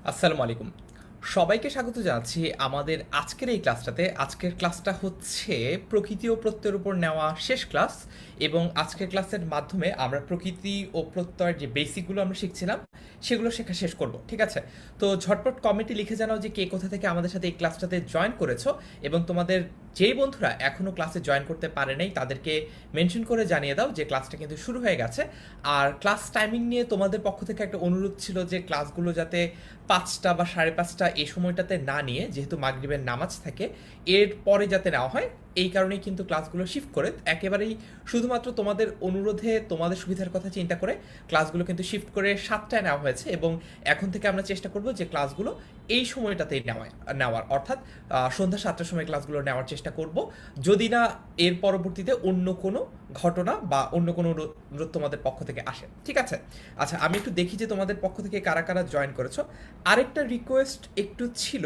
আসসালামু আলাইকুম। সবাইকে স্বাগত জানাচ্ছি আমাদের আজকের এই ক্লাসটাতে। আজকের ক্লাসটা হচ্ছে প্রকৃতি ও প্রত্যয়ের উপর নেওয়া শেষ ক্লাস, এবং আজকের ক্লাসের মাধ্যমে আমরা প্রকৃতি ও প্রত্যয়ের যে বেসিকগুলো আমরা শিখছিলাম সেগুলো শেখা শেষ করব। ঠিক আছে? তো ঝটপট কমেন্টে লিখে জানাও যে কে কোথা থেকে আমাদের সাথে এই ক্লাসটাতে জয়েন করেছো, এবং তোমাদের যেই বন্ধুরা এখনও ক্লাসে জয়েন করতে পারে নাই তাদেরকে মেনশন করে জানিয়ে দাও যে ক্লাসটা কিন্তু শুরু হয়ে গেছে। আর ক্লাস টাইমিং নিয়ে তোমাদের পক্ষ থেকে একটা অনুরোধ ছিল যে ক্লাসগুলো যাতে 5টা বা 5:30 এই সময়টাতে না নিয়ে, যেহেতু মাগরিবের নামাজ থাকে এর পরে যাতে নেওয়া হয়, এই কারণেই কিন্তু ক্লাসগুলো শিফট করে একেবারেই শুধুমাত্র তোমাদের অনুরোধে, তোমাদের সুবিধার কথা চিন্তা করে ক্লাসগুলো কিন্তু শিফট করে 7টায় নেওয়া হয়েছে। এবং এখন থেকে আমরা চেষ্টা করব যে ক্লাসগুলো এই সময়টাতেই নেওয়ার অর্থাৎ সন্ধ্যা 7টার সময় ক্লাসগুলো নেওয়ার চেষ্টা করব, যদি না এর পরবর্তীতে অন্য কোনো ঘটনা বা অন্য কোনো অনুরোধ তোমাদের পক্ষ থেকে আসে। ঠিক আছে? আচ্ছা, আমি একটু দেখি যে তোমাদের পক্ষ থেকে কারা কারা জয়েন করেছো। আরেকটা রিকোয়েস্ট একটু ছিল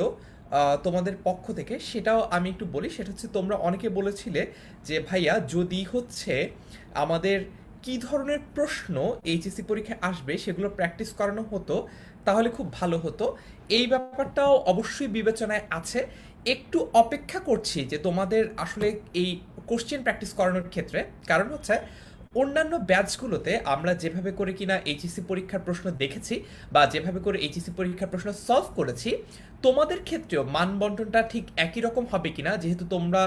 তোমাদের পক্ষ থেকে, সেটাও আমি একটু বলি। সেটা হচ্ছে, তোমরা অনেকে বলেছিলে যে ভাইয়া যদি হচ্ছে আমাদের কি ধরনের প্রশ্ন এইচএসসি পরীক্ষায় আসবে সেগুলো প্র্যাকটিস করানো হতো তাহলে খুব ভালো হতো। এই ব্যাপারটাও অবশ্যই বিবেচনায় আছে। একটু অপেক্ষা করছি যে তোমাদের আসলে এই কোশ্চেন প্র্যাকটিস করানোর ক্ষেত্রে, কারণ হচ্ছে অন্যান্য ব্যাচগুলোতে আমরা যেভাবে করে কিনা এইচএসসি পরীক্ষার প্রশ্ন দেখেছি বা যেভাবে করে এইচএসসি পরীক্ষার প্রশ্ন সলভ করেছি, তোমাদের ক্ষেত্রেও মানবন্টনটা ঠিক একই রকম হবে কিনা, যেহেতু তোমরা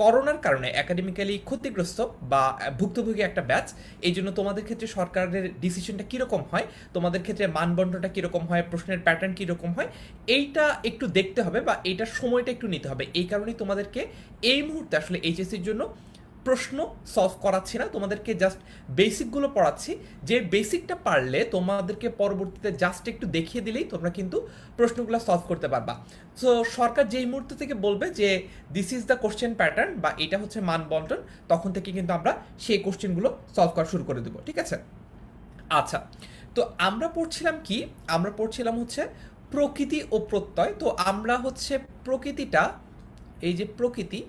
করোনার কারণে একাডেমিক্যালি ক্ষতিগ্রস্ত বা ভুক্তভোগী একটা ব্যাচ, এই জন্য তোমাদের ক্ষেত্রে সরকারের ডিসিশনটা কীরকম হয়, তোমাদের ক্ষেত্রে মানবন্টনটা কীরকম হয়, প্রশ্নের প্যাটার্ন কীরকম হয়, এইটা একটু দেখতে হবে বা এইটার সময়টা একটু নিতে হবে। এই কারণেই তোমাদেরকে এই মুহূর্তে আসলে এইচএসসির জন্য প্রশ্ন সলভ করাচ্ছি না, তোমাদেরকে জাস্ট বেসিকগুলো পড়াচ্ছি। যে বেসিকটা পারলে তোমাদেরকে পরবর্তীতে জাস্ট একটু দেখিয়ে দিলেই তোমরা কিন্তু প্রশ্নগুলো সলভ করতে পারবা। তো সরকার যেই মুহূর্ত থেকে বলবে যে this is the question pattern বা এটা হচ্ছে মান বন্টন, তখন থেকে কিন্তু আমরা সেই কোশ্চেনগুলো সলভ করা শুরু করে দেবো। ঠিক আছে? আচ্ছা, তো আমরা পড়ছিলাম কি? আমরা পড়ছিলাম হচ্ছে প্রকৃতি ও প্রত্যয়। তো আমরা হচ্ছে প্রকৃতিটা, এই যে প্রকৃতি,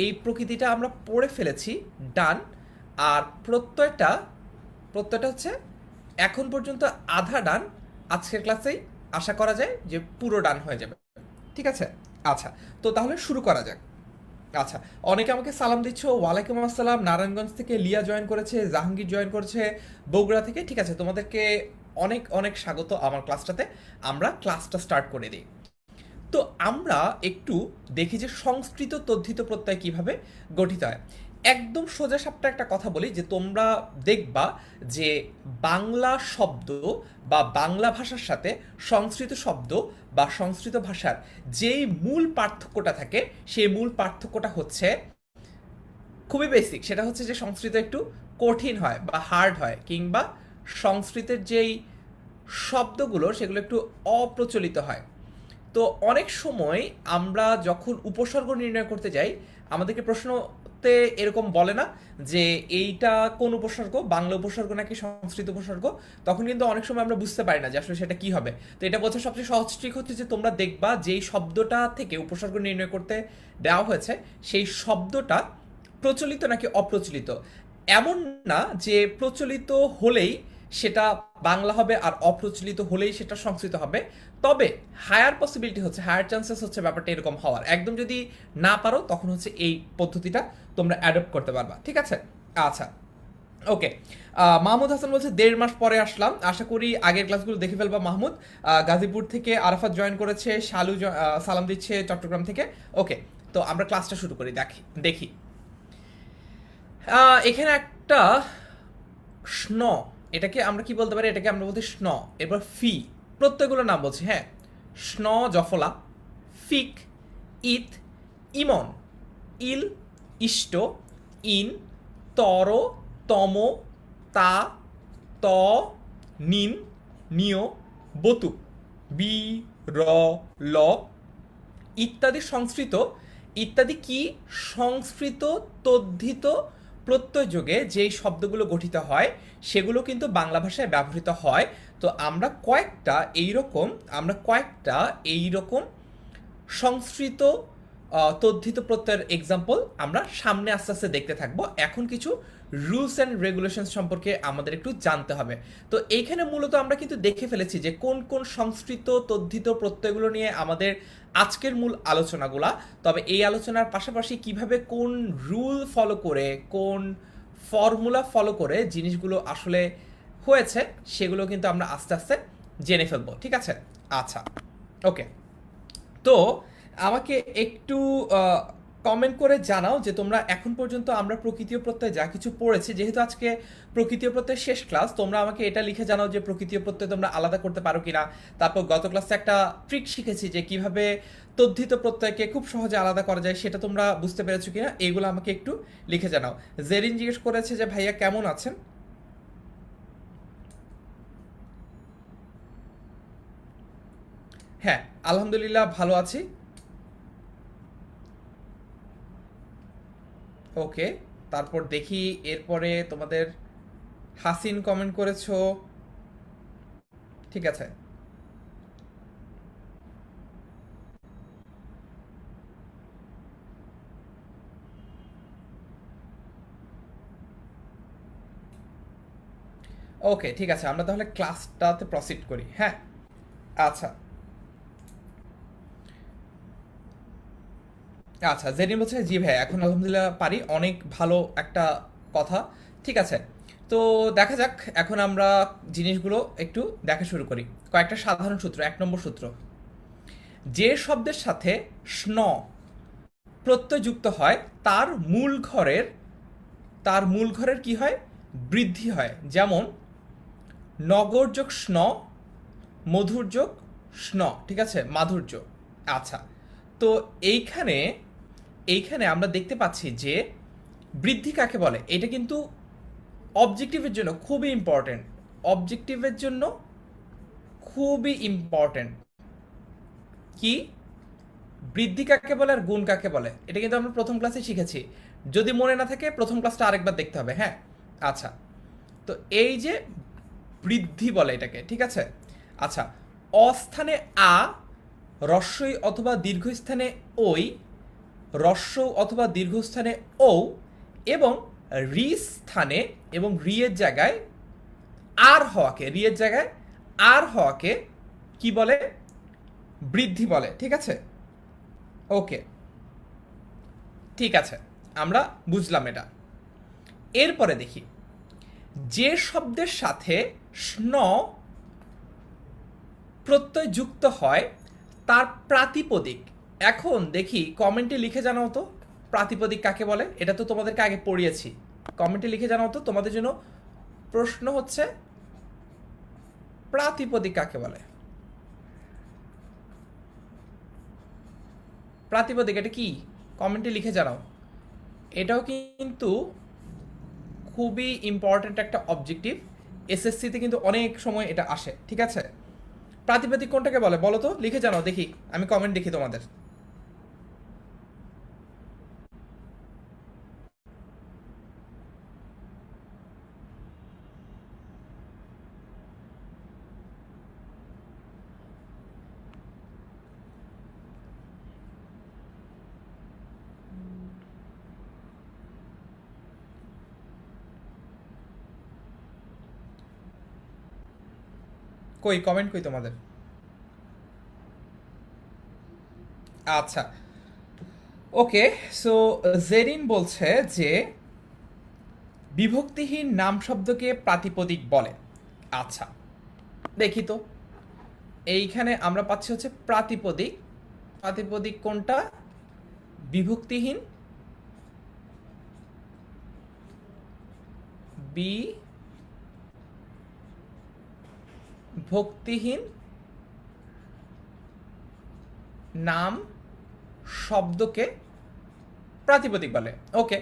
এই প্রকৃতিটা আমরা পড়ে ফেলেছি, ডান। আর প্রত্যয়টা, প্রত্যয়টা হচ্ছে এখন পর্যন্ত আধা ডান। আজকের ক্লাসেই আশা করা যায় যে পুরো ডান হয়ে যাবে। ঠিক আছে? আচ্ছা, তো তাহলে শুরু করা যাক। আচ্ছা, অনেকে আমাকে সালাম দিচ্ছ। ওয়ালাইকুম আসসালাম। নারায়ণগঞ্জ থেকে লিয়া জয়েন করেছে, জাহাঙ্গীর জয়েন করেছে বগুড়া থেকে। ঠিক আছে, তোমাদেরকে অনেক অনেক স্বাগত আমার ক্লাসটাতে। আমরা ক্লাসটা স্টার্ট করে দিই। তো আমরা একটু দেখি যে সংস্কৃত তদ্ধিত প্রত্যয় কিভাবে গঠিত হয়। একদম সোজা সাপটা একটা কথা বলি, যে তোমরা দেখবা যে বাংলা শব্দ বা বাংলা ভাষার সাথে সংস্কৃত শব্দ বা সংস্কৃত ভাষার যেই মূল পার্থক্যটা থাকে, সেই মূল পার্থক্যটা হচ্ছে খুবই বেসিক। সেটা হচ্ছে যে সংস্কৃত একটু কঠিন হয় বা হার্ড হয়, কিংবা সংস্কৃতের যেই শব্দগুলো সেগুলো একটু অপ্রচলিত হয়। তো অনেক সময় আমরা যখন উপসর্গ নির্ণয় করতে যাই, আমাদেরকে প্রশ্নতে এরকম বলে না যে এইটা কোন উপসর্গ, বাংলা উপসর্গ নাকি সংস্কৃত উপসর্গ, তখন কিন্তু অনেক সময় আমরা বুঝতে পারি না যে আসলে সেটা কি হবে। তো এটা বোঝার সবচেয়ে সহজ ট্রিক হচ্ছে যে তোমরা দেখবা যেই শব্দটা থেকে উপসর্গ নির্ণয় করতে দেওয়া হয়েছে সেই শব্দটা প্রচলিত নাকি অপ্রচলিত। এমন না যে প্রচলিত হলেই সেটা বাংলা হবে আর অপ্রচলিত হলেই সেটা সংস্কৃত হবে। তবে হায়ার পসিবিলিটি হচ্ছে, হায়ার চান্সেস হচ্ছে ব্যাপারটা এরকম হওয়ার। একদম যদি না পারো তখন হচ্ছে এই পদ্ধতিটা তোমরা অ্যাডপ্ট করতে পারবা। ঠিক আছে? আচ্ছা, ওকে। মাহমুদ হাসান বলছে 1.5 মাস পরে আসলাম, আশা করি আগের ক্লাসগুলো দেখে ফেলবা। মাহমুদ গাজীপুর থেকে আরাফাত জয়েন করেছে, শালু সালাম দিচ্ছে চট্টগ্রাম থেকে। ওকে, তো আমরা ক্লাসটা শুরু করি। দেখি এখানে একটা স্ন, এটাকে আমরা কি বলতে পারি? এটাকে আমরা বলতে স্ন। এবার ফি, প্রত্যেকগুলোর নাম বলছি। হ্যাঁ, স্ন জফলা, ফিক, ইত, ইমন, ইল, ইষ্ট, ইন, তর, তম, তা, ত, নিন, নিয়, বতু, বি, র, ল ইত্যাদি সংস্কৃত। ইত্যাদি কি? সংস্কৃত তদ্ধিত প্রত্যয় যোগে যেই শব্দগুলো গঠিত হয় সেগুলো কিন্তু বাংলা ভাষায় ব্যবহৃত হয়। তো আমরা কয়েকটা এইরকম সংস্কৃত তদ্ধিত প্রত্যয়ের এক্সাম্পল আমরা সামনে আস্তে আস্তে দেখতে থাকবো। এখন কিছু রুলস অ্যান্ড রেগুলেশন সম্পর্কে আমাদের একটু জানতে হবে। তো এইখানে মূলত আমরা কিন্তু দেখে ফেলেছি যে কোন কোন সংস্কৃত তদ্ধিত প্রত্যয়গুলো নিয়ে আমাদের আজকের মূল আলোচনাগুলা। তবে এই আলোচনার পাশাপাশি কিভাবে কোন রুল ফলো করে, কোন ফর্মুলা ফলো করে জিনিসগুলো আসলে হয়েছে, সেগুলো কিন্তু আমরা আস্তে আস্তে জেনে ফেলবো। ঠিক আছে, আচ্ছা, ওকে। তো আমাকে একটু কমেন্ট করে জানাও যে তোমরা এখন পর্যন্ত আমরা প্রকৃতীয় প্রত্যয় যা কিছু পড়েছি, যেহেতু আজকে প্রকৃতীয় প্রত্যয়ের শেষ ক্লাস, তোমরা আমাকে এটা লিখে জানাও যে প্রকৃতীয় প্রত্যয় তোমরা আলাদা করতে পারো কিনা। তারপর গত ক্লাসে একটা ট্রিক শিখেছি যে কিভাবে তদ্ধিত প্রত্যয়কে খুব সহজে আলাদা করা যায়, সেটা তোমরা বুঝতে পেরেছো কিনা, এইগুলো আমাকে একটু লিখে জানাও। জেরিন জিজ্ঞেস করেছে যে ভাইয়া কেমন আছেন। হ্যাঁ, আলহামদুলিল্লাহ ভালো আছি। ওকে, তারপর দেখি এরপরে তোমাদের হাসিন কমেন্ট করেছো। ঠিক আছে, ওকে, ঠিক আছে, আমরা তাহলে ক্লাসটাতে প্রসিড করি। হ্যাঁ, আচ্ছা আচ্ছা, জেরিন বলছে জি ভাই এখন আলহামদুলিল্লাহ পারি, অনেক ভালো একটা কথা। ঠিক আছে, তো দেখা যাক এখন আমরা জিনিসগুলো একটু দেখা শুরু করি। কয়েকটা সাধারণ সূত্র। 1 নম্বর সূত্র, যে শব্দের সাথে স্ন প্রত্যয় যুক্ত হয় তার মূল ঘরের কি হয়, বৃদ্ধি হয়। যেমন নগর যোগ স্ন, মধুর যোগ স্ন, ঠিক আছে, মাধুর্য। আচ্ছা, তো এইখানে এইখানে আমরা দেখতে পাচ্ছি যে বৃদ্ধি কাকে বলে, এটা কিন্তু অবজেক্টিভের জন্য খুবই ইম্পর্টেন্ট। অবজেক্টিভের জন্য খুবই ইম্পর্টেন্ট কি, বৃদ্ধি কাকে বলে আর গুণ কাকে বলে, এটা কিন্তু আমরা প্রথম ক্লাসে শিখেছি। যদি মনে না থাকে প্রথম ক্লাসটা আরেকবার দেখতে হবে। হ্যাঁ, আচ্ছা, তো এই যে বৃদ্ধি বলে এটাকে, ঠিক আছে। আচ্ছা, অস্থানে আ, রস্বই অথবা দীর্ঘস্থানে ওই, রস্য অথবা দীর্ঘস্থানে ও, এবং রি স্থানে এবং রিয়ের জায়গায় আর হওয়াকে, রিয়ের জায়গায় আর হওয়াকে কি বলে, বৃদ্ধি বলে। ঠিক আছে, ওকে, ঠিক আছে, আমরা বুঝলাম এটা। এরপরে দেখি, যে শব্দের সাথে স্ন প্রত্যয় যুক্ত হয় তার প্রাতিপদিক। এখন দেখি কমেন্টে লিখে জানাও তো প্রাতিপদিক কাকে বলে, এটা তো তোমাদেরকে আগে পড়িয়েছি। কমেন্টে লিখে জানাও তো, তোমাদের জন্য প্রশ্ন হচ্ছে প্রাতিপদিক কাকে বলে। প্রাতিপদিক এটা কি, কমেন্টে লিখে জানাও। এটাও কিন্তু খুবই ইম্পর্ট্যান্ট একটা অবজেক্টিভ, এসএসসিতে কিন্তু অনেক সময় এটা আসে। ঠিক আছে, প্রাতিপদিক কোনটাকে বলে বলো তো, লিখে জানাও দেখি, আমি কমেন্ট দেখি তোমাদের। কই কমেন্ট কই তোমাদের। আচ্ছা, ওকে, সো জেরিন বলছে যে বিভক্তিহীন নাম শব্দকে প্রাতিপদিক বলে। আচ্ছা, দেখি তো, এইখানে আমরা পাচ্ছি হচ্ছে প্রাতিপদিক। প্রাতিপদিক কোনটা, বিভক্তিহীন, বিভক্তিহীন নাম শব্দকে প্রাতিপদিক বলে। ওকে,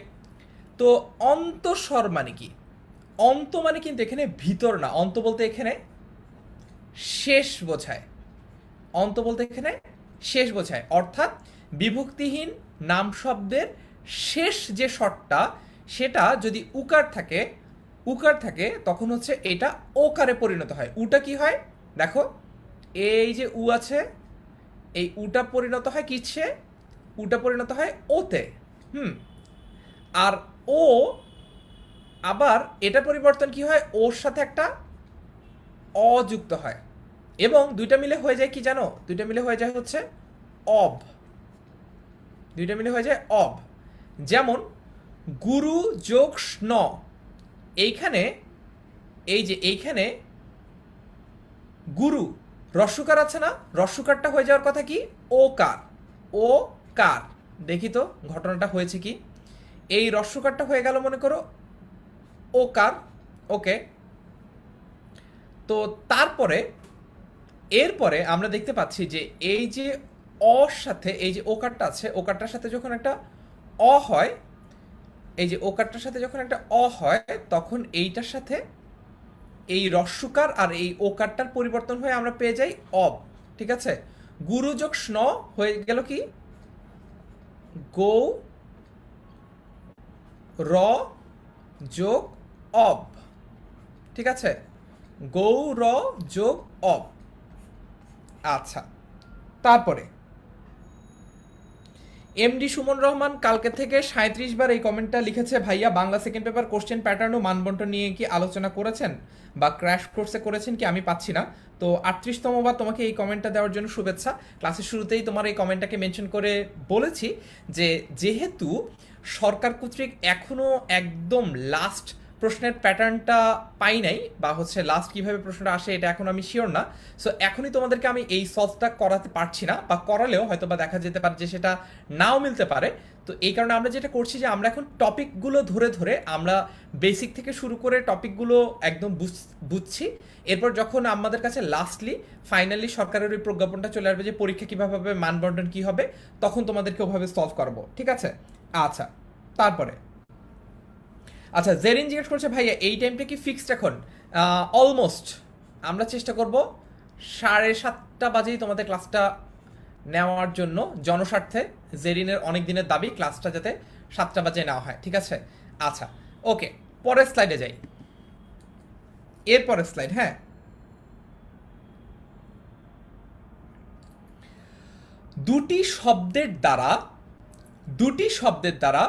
তো অন্তঃস্বর মানে কি, অন্ত মানে কিন্তু এখানে ভিতর না, অন্ত বলতে এখানে শেষ বোঝায়। অন্ত বলতে এখানে শেষ বোঝায়, অর্থাৎ বিভক্তিহীন নাম শব্দের শেষ যে স্বরটা, সেটা যদি উকার থাকে তখন হচ্ছে এটা ওকারে পরিণত হয়। উটা কি হয় দেখো, এই যে উ আছে, এই উটা পরিণত হয় কিসে, উটা পরিণত হয় ওতে। হুম, আর ও আবার এটা পরিবর্তন কি হয়, ওর সাথে একটা অযুক্ত হয়, এবং দুইটা মিলে হয়ে যায় কি জানো, দুইটা মিলে হয়ে যায় হচ্ছে অব, দুইটা মিলে হয়ে যায় অব। যেমন গুরু যোগ স্ন, এইখানে এই যে এইখানে গুরু রস্যকার আছে না, রস্যকারটা হয়ে যাওয়ার কথা কি ও কার, ও কার। দেখি তো ঘটনাটা হয়েছে কি, এই রস্যকারটা হয়ে গেল মনে করো ও কার, ওকে। তো তারপরে এরপরে আমরা দেখতে পাচ্ছি যে এই যে অর সাথে এই যে ওকারটা আছে, ওকারটার সাথে যখন একটা অ হয়, এই যে ওকারটার সাথে যখন একটা অ হয়, তখন এইটার সাথে এই রস্যকার আর এই ওকারটার পরিবর্তন হয়ে আমরা পেয়ে যাই অব, ঠিক আছে। গুরু যোগ স্ন হয়ে গেল কি গৌ র যোগ অব, ঠিক আছে, গৌ র যোগ অব। আচ্ছা, তারপরে এমডি সুমন রহমান কালকে থেকে 37 বার এই কমেন্টটা লিখেছে, ভাইয়া Bangla second paper question pattern ও মানবন্টন নিয়ে কি আলোচনা করেছেন বা ক্র্যাশ কোর্সে করেছেন কি, আমি পাচ্ছি না। তো 38তম বার তোমাকে এই কমেন্টটা দেওয়ার জন্য শুভেচ্ছা। ক্লাসের শুরুতেই তোমার এই কমেন্টটাকে মেনশন করে বলেছি যে যেহেতু সরকার কর্তৃক এখনো একদম লাস্ট প্রশ্নের প্যাটার্নটা পাই নাই, বা হচ্ছে লাস্ট কিভাবে প্রশ্নটা আসে এটা এখন আমি শিওর না। সো এখনই তোমাদেরকে আমি এই সলভটা করাতে পারছি না, বা করালেও হয়তো বা দেখা যেতে পারে যে সেটা নাও মিলতে পারে। তো এই কারণে আমরা যেটা করছি যে আমরা এখন টপিকগুলো ধরে ধরে আমরা বেসিক থেকে শুরু করে টপিকগুলো একদম বুঝছি। এরপর যখন আমাদের কাছে লাস্টলি ফাইনালি সরকারের ওই প্রজ্ঞাপনটা চলে আসবে যে পরীক্ষা কীভাবে হবে, মানবন্টন কী হবে, তখন তোমাদেরকে ওভাবে সলভ করবো, ঠিক আছে। আচ্ছা, তারপরে আচ্ছা জেরিন জিজ্ঞেস করছে, ভাইয়া এই টাইমটা কি ফিক্সড এখন? অলমোস্ট আমরা চেষ্টা করব 7:30 বাজেই তোমাদের ক্লাসটা নেওয়ার জন্য, জনস্বার্থে জেরিনের অনেক দিনের দাবি ক্লাসটা যাতে 7টা বাজে নেওয়া হয়, ঠিক আছে। আচ্ছা ওকে, পরের স্লাইডে যাই, এর পরের স্লাইড। হ্যাঁ, দুটি শব্দের দ্বারা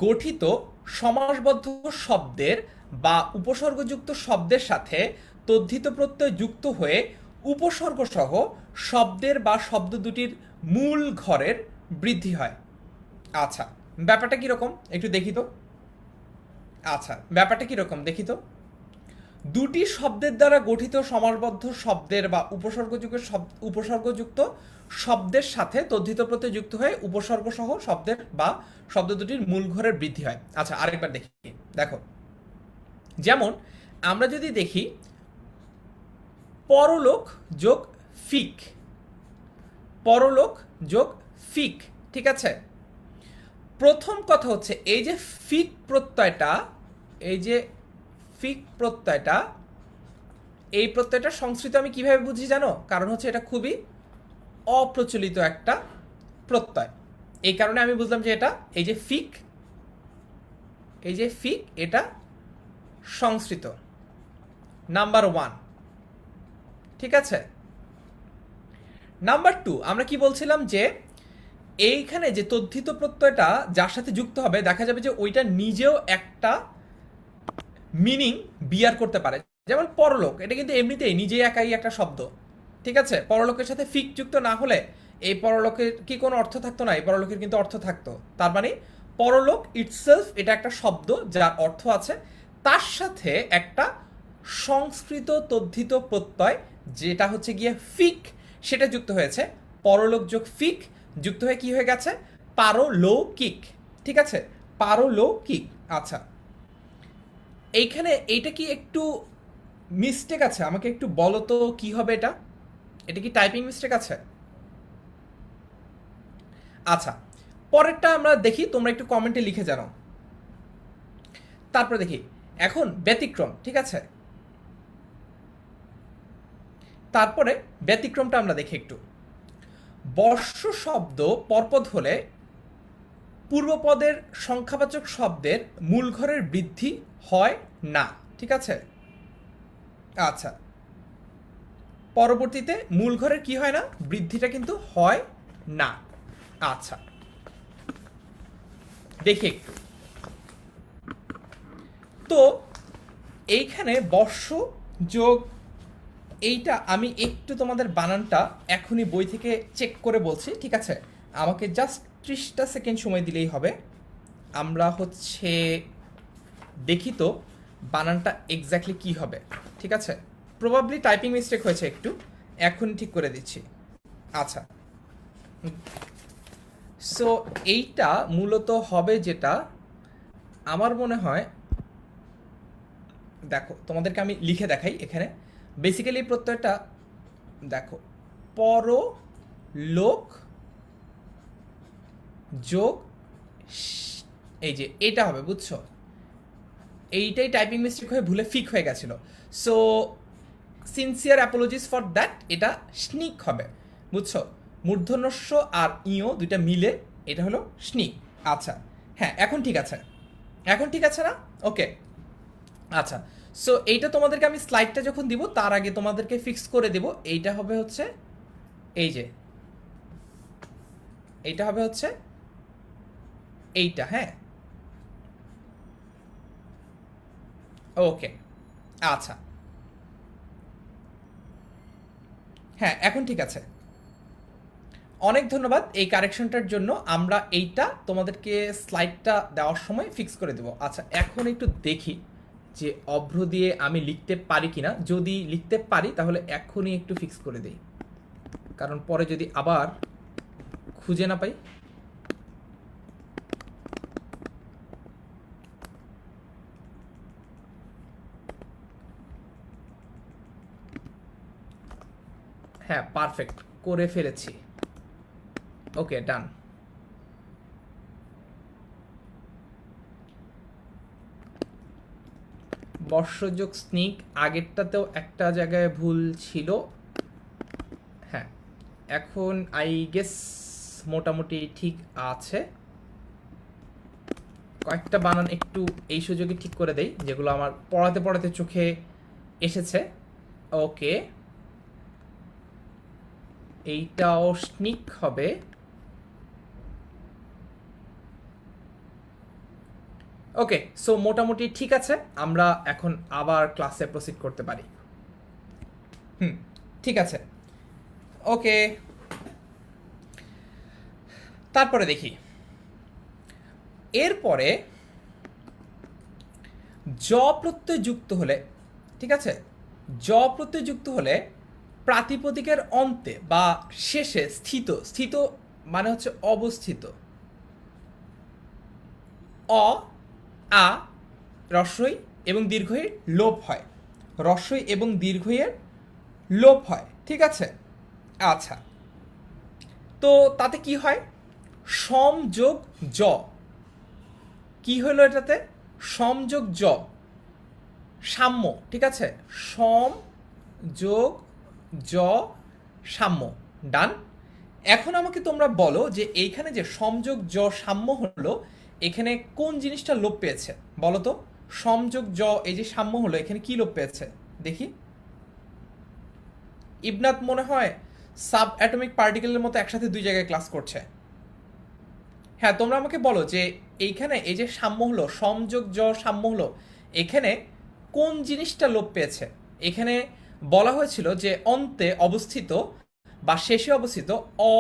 গঠিত সমাসবদ্ধ শব্দের বা উপসর্গযুক্ত শব্দের সাথে তদ্ধিত প্রত্যয় যুক্ত হয়ে উপসর্গ সহ শব্দের বা শব্দ দুটির মূল ঘরের বৃদ্ধি হয়। আচ্ছা, ব্যাপারটা কীরকম একটু দেখি তো। আচ্ছা, ব্যাপারটা কীরকম দেখি তো। দুটি শব্দের দ্বারা গঠিত সমাসবদ্ধ শব্দের বা উপসর্গযুক্ত শব্দের সাথে তদ্ধিত প্রত্যয় যুক্ত হয়ে উপসর্গ সহ শব্দের বা শব্দ দুটির মূল ঘরের বৃদ্ধি হয়। আচ্ছা, আরেকবার দেখি, দেখো, যেমন আমরা যদি দেখি পরলোক যোগ ফিক, পরলোক যোগ ফিক, ঠিক আছে। প্রথম কথা হচ্ছে এই যে ফিক প্রত্যয়টা, এই যে ফিক প্রত্যয়টা, এই প্রত্যয়টা সংস্কৃত আমি কিভাবে বুঝি জানো, কারণ হচ্ছে এটা খুবই অপ্রচলিত একটা প্রত্যয়, এই কারণে আমি বুঝলাম যে এটা এই যে ফিক, এই যে ফিক এটা সংস্কৃত, নাম্বার 1, ঠিক আছে। নাম্বার 2, আমরা কি বলছিলাম যে এইখানে যে তদ্ধিত প্রত্যয়টা যার সাথে যুক্ত হবে দেখা যাবে যে ওইটা নিজেও একটা মিনিং বিয়ার করতে পারে। যেমন পরলোক, এটা কিন্তু এমনিতেই নিজেই একাই একটা শব্দ, ঠিক আছে। পরলোকের সাথে ফিক যুক্ত না হলে এই পরলোকের কি কোনো অর্থ থাকতো না, এই পরলোকের কিন্তু অর্থ থাকতো। তার মানে পরলোক ইটসেলফ এটা একটা শব্দ যার অর্থ আছে, তার সাথে একটা সংস্কৃত তদ্ধিত প্রত্যয় যেটা হচ্ছে গিয়ে ফিক, সেটা যুক্ত হয়েছে। পরলোক যোগ ফিক যুক্ত হয়ে কি হয়ে গেছে, পারলৌকিক, ঠিক আছে, পারলৌকিক। আচ্ছা, এইখানে এইটা কি একটু মিস্টেক আছে, আমাকে একটু বলো তো কি হবে এটা, এটা কি টাইপিং মিস্টেক আছে? আচ্ছা, পরেরটা আমরা দেখি, তোমরা একটু কমেন্টে লিখে জানাও। তারপরে দেখি এখন ব্যতিক্রম, ঠিক আছে। তারপরে ব্যতিক্রমটা আমরা দেখি একটু। বর্ষ শব্দ পরপদ হলে পূর্বপদের সংখ্যাবাচক শব্দের মূল ঘরের বৃদ্ধি হয় না, ঠিক আছে। আচ্ছা, পরবর্তীতে মূল ঘরের কি হয় না, বৃদ্ধিটা কিন্তু হয় না। আচ্ছা, দেখি একটু তো এইখানে বর্ষ যোগ এইটা আমি একটু তোমাদের বানানটা এখনই বই থেকে চেক করে বলছি, ঠিক আছে? আমাকে জাস্ট 30টা সেকেন্ড সময় দিলেই হবে। আমরা হচ্ছে দেখি তো বানানটা এক্স্যাক্টলি কি হবে, ঠিক আছে? প্রবাবলি টাইপিং মিস্টেক হয়েছে একটু, এখন ঠিক করে দিচ্ছি। আচ্ছা, সো এইটা মূলত হবে যেটা আমার মনে হয়, দেখো তোমাদেরকে আমি লিখে দেখাই এখানে। বেসিক্যালি প্রত্যয়টা দেখো, পরলোক যোগ এই যে এটা হবে, বুঝছো? এইটাই টাইপিং মিস্টেক হয়ে ভুলে ফিক হয়ে গেছিল। So sincere apologies for that, এটা স্নিক হবে, বুঝছো? মূর্ধন্যস্য আর ইও দুইটা মিলে এটা হলো স্নিক। আচ্ছা, হ্যাঁ এখন ঠিক আছে, এখন ঠিক আছে না? ওকে, আচ্ছা। সো এইটা তোমাদেরকে আমি স্লাইডটা যখন দিব তার আগে তোমাদেরকে ফিক্স করে দেব। এইটা হবে হচ্ছে এই যে, এইটা হবে হচ্ছে এইটা, হ্যাঁ ওকে, আচ্ছা, হ্যাঁ এখন ঠিক আছে। অনেক ধন্যবাদ এই কারেকশনটার জন্য। আমরা এইটা তোমাদেরকে স্লাইডটা দেওয়ার সময় ফিক্স করে দেবো। আচ্ছা, এখন একটু দেখি যে অভ্র দিয়ে আমি লিখতে পারি কিনা। যদি লিখতে পারি তাহলে এখনই একটু ফিক্স করে দিই, কারণ পরে যদি আবার খুঁজে না পাই। হ্যাঁ পারফেক্ট করে ফেলেছি, ওকে ডান। বর্ষযোগ স্নিক, আগেরটাতেও একটা জায়গায় ভুল ছিল। হ্যাঁ, এখন আই গেস মোটামুটি ঠিক আছে। কয়েকটা বানান একটু এই সুযোগে ঠিক করে দেই যেগুলো আমার পড়াতে পড়াতে চোখে এসেছে। ওকে, এইটাও স্নিক হবে। ওকে, সো মোটামুটি ঠিক আছে, আমরা এখন আবার ক্লাসে প্রসিড করতে পারি। ঠিক আছে, ওকে। তারপরে দেখি, এরপরে জ প্রত্যয় যুক্ত হলে, ঠিক আছে, জ প্রত্যয় যুক্ত হলে প্রাতিপদিকের অন্তে বা শেষে স্থিত, স্থিত মানে হচ্ছে অবস্থিত, অ আ রস্বই এবং দীর্ঘইয়ের লোপ হয়, রস্বই এবং দীর্ঘইয়ের লোপ হয়, ঠিক আছে? আচ্ছা, তো তাতে কি হয়? সম যোগ জ, কি হলো এটাতে? সম যোগ জ, সাম্য, ঠিক আছে? সম যোগ জ সাম্য, ডান। এখন আমাকে তোমরা বলো যে এইখানে যে সমযোগ জ সাম্য হলো, এখানে কোন জিনিসটা লোপ পেয়েছে বলো তো? সমযোগ জ এই যে সাম্য হলো, এখানে কি লোপ পেয়েছে দেখি। ইবনাত মনে হয় সাব অ্যাটমিক পার্টিকেলের মতো একসাথে দুই জায়গায় ক্লাস করছে। হ্যাঁ, তোমরা আমাকে বলো যে এইখানে এই যে সাম্য হলো, সমযোগ জ সাম্য হলো, এখানে কোন জিনিসটা লোপ পেয়েছে? এখানে বলা হয়েছিল যে অন্তে অবস্থিত বা শেষে অবস্থিত অ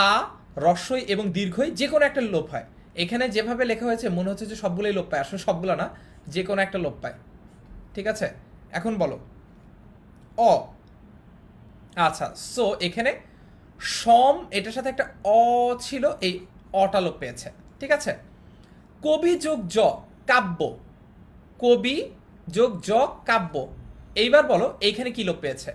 আ রস্বই এবং দীর্ঘই যে কোনো একটা লোপ হয়। এখানে যেভাবে লেখা হয়েছে মনে হচ্ছে যে সবগুলোই লোপ পায়, আসলে সবগুলো না, যে কোনো একটা লোপ পায়, ঠিক আছে? এখন বলো অ। আচ্ছা, সো এখানে সম এটার সাথে একটা অ ছিল, এই অটা লোপ পেয়েছে, ঠিক আছে? কবি যোগ জ কাব্য, কবি যোগ জ কাব্য, এইবার বলো এইখানে কি লোপ পেয়েছে?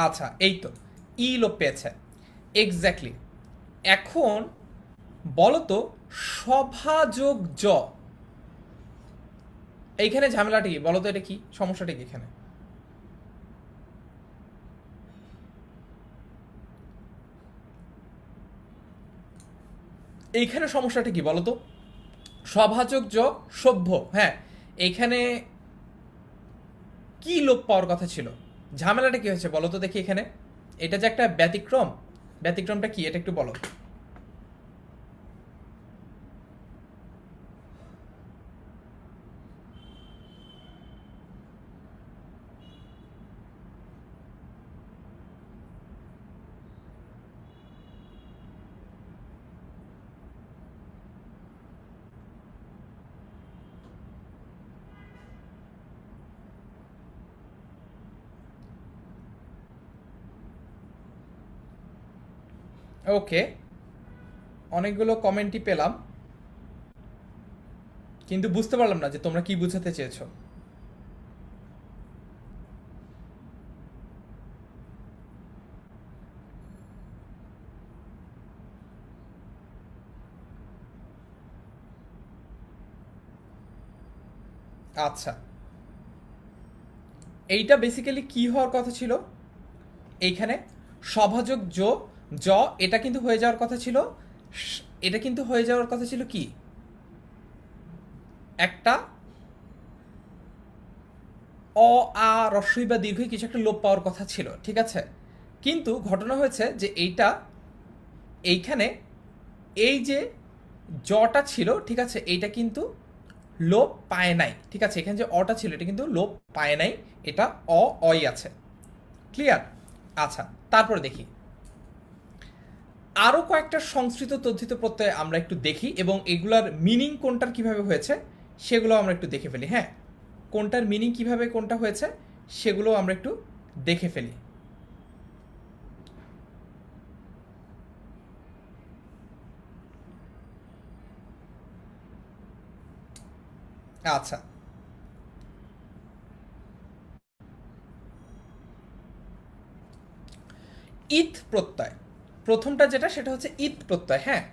আচ্ছা, এই তো ই লোপ পেয়েছে, এক্স্যাক্টলি। এখন বলো তো সভা যোগ জ, এইখানে ঝামেলাটা কি বলো তো? এটা কি সমস্যাটা কি এখানে? এইখানে সমস্যাটা কি বলো তো? সভাযোগ জ সভ্য, হ্যাঁ, এখানে কি লোপ পাওয়ার কথা ছিল? ঝামেলাটা কি হয়েছে বলো তো দেখি এখানে। এটা যে একটা ব্যতিক্রম, ব্যতিক্রমটা কি এটা একটু বলো। ওকে, অনেকগুলো কমেন্টই পেলাম, কিন্তু বুঝতে পারলাম না যে তোমরা কি বুঝাতে চেয়েছো। আচ্ছা, এইটা বেসিক্যালি কি হওয়ার কথা ছিল? এইখানে সভাজক জ, এটা কিন্তু হয়ে যাওয়ার কথা ছিল, এটা কিন্তু হয়ে যাওয়ার কথা ছিল কি, একটা অ আ রস্বই বা দীর্ঘই কিছু একটা লোপ পাওয়ার কথা ছিল, ঠিক আছে। কিন্তু ঘটনা হয়েছে যে এইখানে এই যে জটা ছিল, ঠিক আছে, এইটা কিন্তু লোপ পায় নাই, ঠিক আছে। এখানে যে অটা ছিল এটা কিন্তু লোপ পায় নাই, এটা অই আছে। ক্লিয়ার? আচ্ছা, তারপরে দেখি আরও কয়েকটা সংস্কৃত তদ্ধিত প্রত্যয় আমরা একটু দেখি, এবং এগুলার মিনিং কোনটার কিভাবে হয়েছে সেগুলো আমরা একটু দেখে ফেলি। হ্যাঁ, কোনটার মিনিং কিভাবে কোনটা হয়েছে সেগুলো আমরা একটু দেখে ফেলি। আচ্ছা, ইত প্রত্যয়, প্রথমটা যেটা সেটা হচ্ছে ইত প্রত্যয়। হ্যাঁ,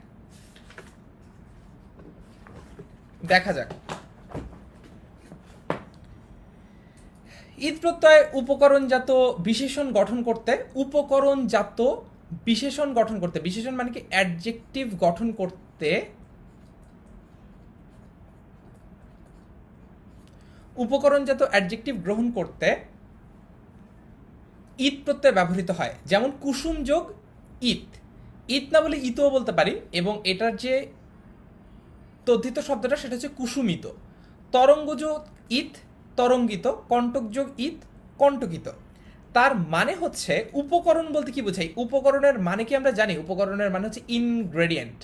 দেখা যাক। ইত প্রত্যয় উপকরণজাত বিশেষণ গঠন করতে, উপকরণজাত বিশেষণ গঠন করতে, বিশেষণ মানে কি অ্যাডজেক্টিভ গঠন করতে, উপকরণজাত অ্যাডজেক্টিভ গ্রহণ করতে ইত প্রত্যয় ব্যবহৃত হয়। যেমন কুসুম যোগ ইত, ইত না বলে ইতও বলতে পারি, এবং এটার যে তদ্ধিত শব্দটা সেটা হচ্ছে কুসুমিত। তরঙ্গ যোগ ইত, তরঙ্গিত। কণ্টক যোগ ইত, কণ্টকিত। তার মানে হচ্ছে উপকরণ বলতে কি বোঝাই? উপকরণের মানে কি আমরা জানি? উপকরণের মানে হচ্ছে ইনগ্রেডিয়েন্ট।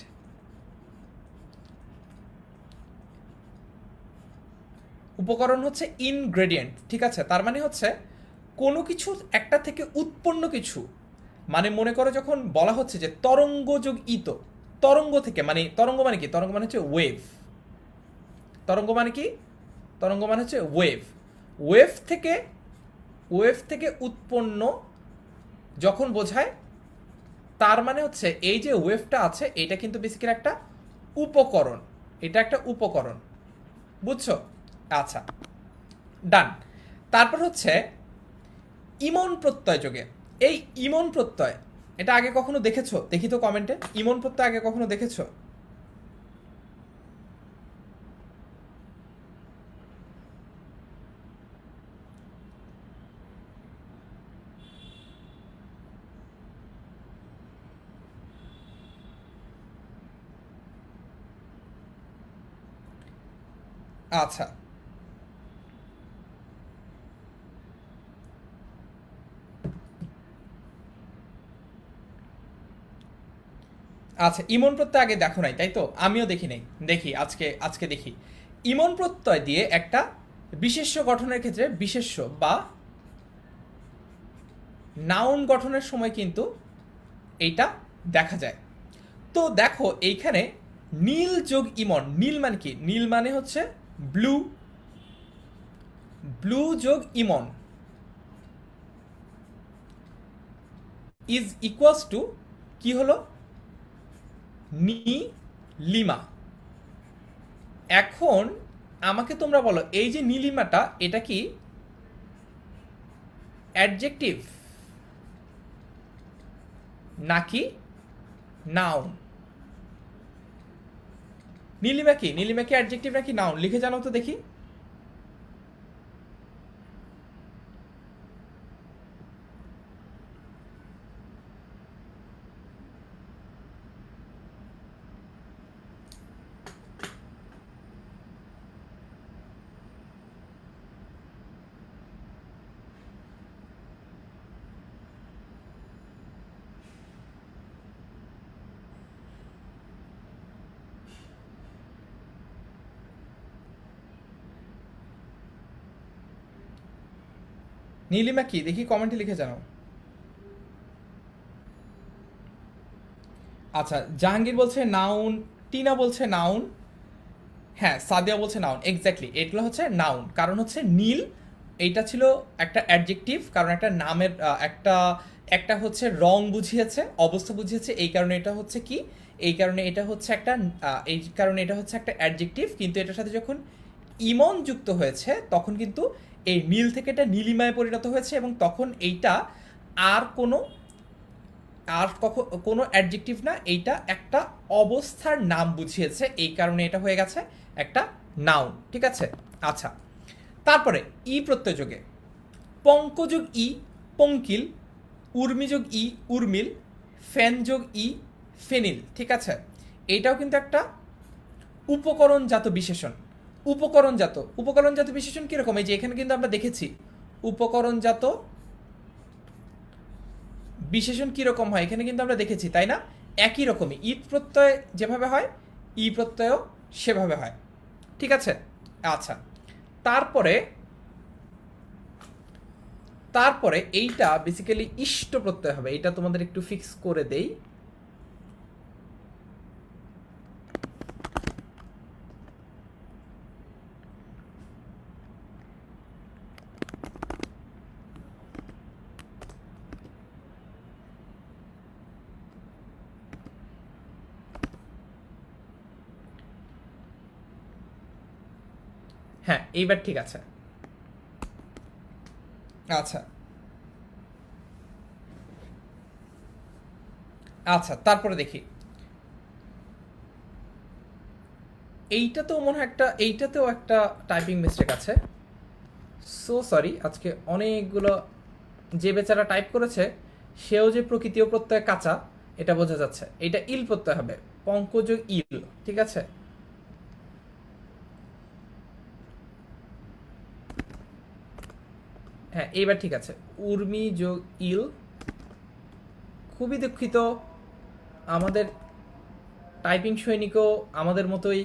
উপকরণ হচ্ছে ইনগ্রেডিয়েন্ট, ঠিক আছে। তার মানে হচ্ছে কোনো কিছু একটা থেকে উৎপন্ন কিছু, মানে মনে করো যখন বলা হচ্ছে যে তরঙ্গ যোগ ইত, তরঙ্গ থেকে, মানে তরঙ্গ মানে কি? তরঙ্গ মানে হচ্ছে ওয়েভ। তরঙ্গ মানে কি? তরঙ্গ মানে হচ্ছে ওয়েভ। ওয়েভ থেকে, ওয়েভ থেকে উৎপন্ন যখন বোঝায়, তার মানে হচ্ছে এই যে ওয়েভটা আছে এটা কিন্তু বেসিক্যালি একটা উপকরণ, এটা একটা উপকরণ। বুঝছো? আচ্ছা, ডান। তারপর হচ্ছে ইমন প্রত্যয় যোগে, এই ইমন প্রত্যয় এটা আগে কখনো দেখেছো? দেখি তো কমেন্টে, ইমন প্রত্যয় আগে কখনো দেখেছো? আচ্ছা, আচ্ছা, ইমন প্রত্যয় আগে দেখো নাই তাই তো? আমিও দেখি নাই, দেখি আজকে, আজকে দেখি। ইমন প্রত্যয় দিয়ে একটা বিশেষ্য গঠনের ক্ষেত্রে, বিশেষ্য বা নাউন গঠনের সময় কিন্তু এইটা দেখা যায়। তো দেখো এইখানে নীল যোগ ইমন, নীল মানে কি? নীল মানে হচ্ছে ব্লু, ব্লু যোগ ইমন ইজ ইকুয়ালস টু কি হলো? নি লিমা। এখন আমাকে তোমরা বলো এই যে নীলিমাটা এটা কি অ্যাডজেক্টিভ নাকি নাউন? নীলিমা কি? নীলিমা কি অ্যাডজেক্টিভ নাকি নাউন? লিখে জানাও তো দেখি। নীলিমা কি দেখি কমেন্টে লিখে জানাও। আচ্ছা, জাহাঙ্গীর বলছে নাউন, টিনা বলছে নাউন, হ্যাঁ সাদিয়া বলছে নাউন, এক্স্যাক্টলি এগুলো হচ্ছে নাউন। কারণ হচ্ছে নীল এইটা ছিল একটা অ্যাডজেক্টিভ, কারণ একটা নামের একটা একটা হচ্ছে রং বুঝিয়েছে, অবস্থা বুঝিয়েছে, এই কারণে এটা হচ্ছে কি, এই কারণে এটা হচ্ছে একটা এই কারণে এটা হচ্ছে একটা অ্যাডজেক্টিভ। কিন্তু এটার সাথে যখন ইমন যুক্ত হয়েছে তখন কিন্তু এই নীল থেকে এটা নীলিমায় পরিণত হয়েছে, এবং তখন এইটা আর কোনো কোনো অ্যাডজেক্টিভ না, এইটা একটা অবস্থার নাম বুঝিয়েছে, এই কারণে এটা হয়ে গেছে একটা নাউন। ঠিক আছে। আচ্ছা, তারপরে ই প্রত্যয় যোগে পঙ্কযোগ ই পঙ্কিল, উর্মিযোগ ই উর্মিল, ফ্যান যোগ ই ফেনিল। ঠিক আছে, এইটাও কিন্তু একটা উপকরণজাত বিশেষণ। উপকরণজাত বিশেষণ কিরকম, এই যে এখানে কিন্তু আমরা দেখেছি উপকরণজাত বিশেষণ কীরকম হয়, এখানে কিন্তু আমরা দেখেছি তাই না, একই রকমই ঈদ প্রত্যয় যেভাবে হয় ই প্রত্যয়ও সেভাবে হয়। ঠিক আছে। আচ্ছা, তারপরে তারপরে এইটা বেসিক্যালি ইষ্ট প্রত্যয় হবে, এটা তোমাদের একটু ফিক্স করে দেই। হ্যাঁ, এইবার ঠিক আছে। আচ্ছা আচ্ছা, তারপরে দেখি এইটাতেও মনে হয় এইটাতেও একটা টাইপিং মিস্টেক আছে। সো সরি, আজকে অনেকগুলো, যে বেচারা টাইপ করেছে সেও যে প্রকৃতি ও প্রত্যয় কাঁচা এটা বোঝা যাচ্ছে। এটা ইল প্রত্যয় হবে, পঙ্কযোগ ইল। ঠিক আছে। হ্যাঁ, এইবার ঠিক আছে, উর্মি যোগ ইল। খুবই দুঃখিত, আমাদের টাইপিং সৈনিকও আমাদের মতোই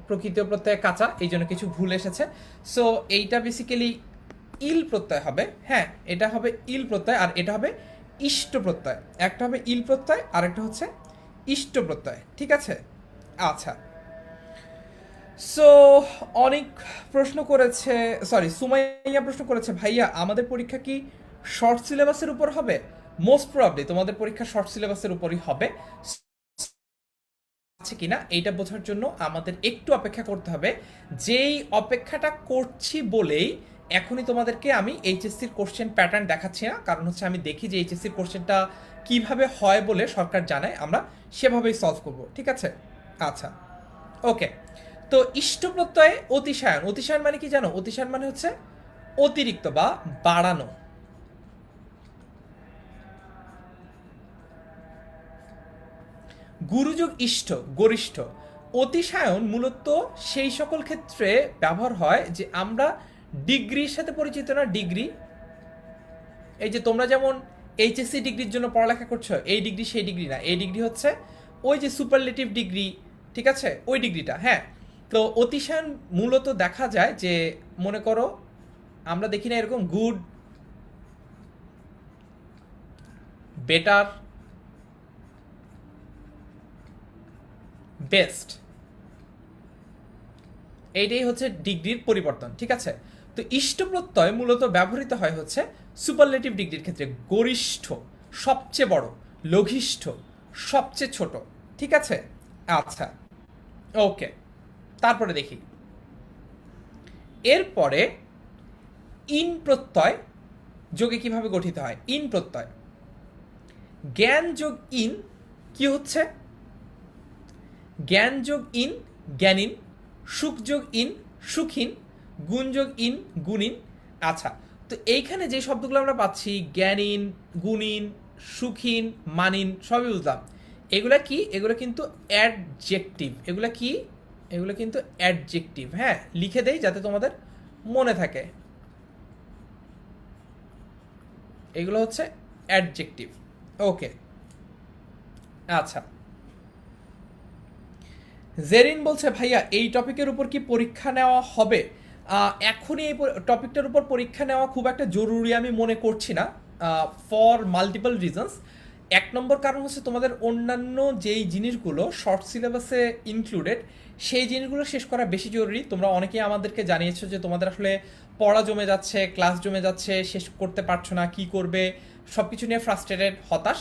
প্রকৃতি ও প্রত্যয় কাঁচা, এই জন্য কিছু ভুল এসেছে। সো এইটা বেসিক্যালি ইল প্রত্যয় হবে। হ্যাঁ, এটা হবে ইল প্রত্যয়, আর এটা হবে ইষ্ট প্রত্যয়। একটা হবে ইল প্রত্যয় আর একটা হচ্ছে ইষ্ট প্রত্যয়। ঠিক আছে। আচ্ছা, সো অনেক প্রশ্ন করেছে, সরি সুমাইয়া প্রশ্ন করেছে, ভাইয়া আমাদের পরীক্ষা কি শর্ট সিলেবাসের উপর হবে? মোস্ট প্রবাবলি তোমাদের পরীক্ষা শর্ট সিলেবাসের উপরই হবে। আছে কিনা এইটা বোঝার জন্য আমাদের একটু অপেক্ষা করতে হবে। যেই অপেক্ষাটা করছি বলেই এখনই তোমাদেরকে আমি এইচএসসির কোশ্চেন প্যাটার্ন দেখাচ্ছি না, কারণ হচ্ছে আমি দেখি যে এইচএসসির কোশ্চেনটা কিভাবে হয় বলে সরকার জানায়, আমরা সেভাবেই সলভ করব। ঠিক আছে। আচ্ছা, ওকে। তো ইষ্ট প্রত্যয়ে অতিশায়ন, অতিশায়ন মানে কি জানো? অতিশায়ন মানে হচ্ছে অতিরিক্ত বা বাড়ানো। গুরুযোগ ইষ্ট গরিষ্ঠ। অতিশায়ন মূলত সেই সকল ক্ষেত্রে ব্যবহার হয় যে আমরা ডিগ্রির সাথে পরিচিত না, ডিগ্রি, এই যে তোমরা যেমন এইচএসসি ডিগ্রির জন্য পড়ালেখা করছো, এই ডিগ্রি সেই ডিগ্রি না, এই ডিগ্রি হচ্ছে ওই যে সুপারলেটিভ ডিগ্রি। ঠিক আছে, ওই ডিগ্রিটা। হ্যাঁ, তো অতিশায়ন মূলত দেখা যায় যে, মনে করো আমরা দেখি না এরকম গুড, বেটার, বেস্ট, এইটাই হচ্ছে ডিগ্রির পরিবর্তন। ঠিক আছে। তো ইষ্ট প্রত্যয় মূলত ব্যবহৃত হয় হচ্ছে সুপারলেটিভ ডিগ্রির ক্ষেত্রে, গরিষ্ঠ সবচেয়ে বড়, লঘিষ্ঠ সবচেয়ে ছোট। ঠিক আছে। আচ্ছা, ওকে। তারপরে দেখি, এরপরে ইন প্রত্যয় যোগে কিভাবে গঠিত হয়। ইন প্রত্যয়, জ্ঞান যোগ ইন কি হচ্ছে? জ্ঞান যোগ ইন জ্ঞানীন, সুখ যোগ ইন সুখীন, গুণ যোগ ইন গুণিন। আচ্ছা, তো এইখানে যে শব্দগুলো আমরা পাচ্ছি, জ্ঞানীন, গুণিন, সুখীন, মানিন, সবই বুঝলাম। এগুলা কি? এগুলো কিন্তু অ্যাডজেক্টিভ। এগুলা কি? এগুলো কিন্তু অ্যাডজেক্টিভ। হ্যাঁ, লিখে দেই যাতে তোমাদের মনে থাকে। এগুলো হচ্ছে অ্যাডজেক্টিভ। ওকে। আচ্ছা, জেরিন বলছে ভাইয়া এই টপিকের উপর কি পরীক্ষা নেওয়া হবে? এখনই এই টপিকটার উপর পরীক্ষা নেওয়া খুব একটা জরুরি আমি মনে করছি না, ফর মাল্টিপল রিজনস। এক নম্বর কারণ হচ্ছে তোমাদের অন্যান্য যেই জিনিসগুলো শর্ট সিলেবাসে ইনক্লুডেড সেই জিনিসগুলো শেষ করা বেশি জরুরি। তোমরা অনেকেই আমাদেরকে জানিয়েছো যে তোমাদের আসলে পড়া জমে যাচ্ছে, ক্লাস জমে যাচ্ছে, শেষ করতে পারছো না, কি করবে, সব কিছু নিয়ে ফ্রাস্ট্রেটেড, হতাশ।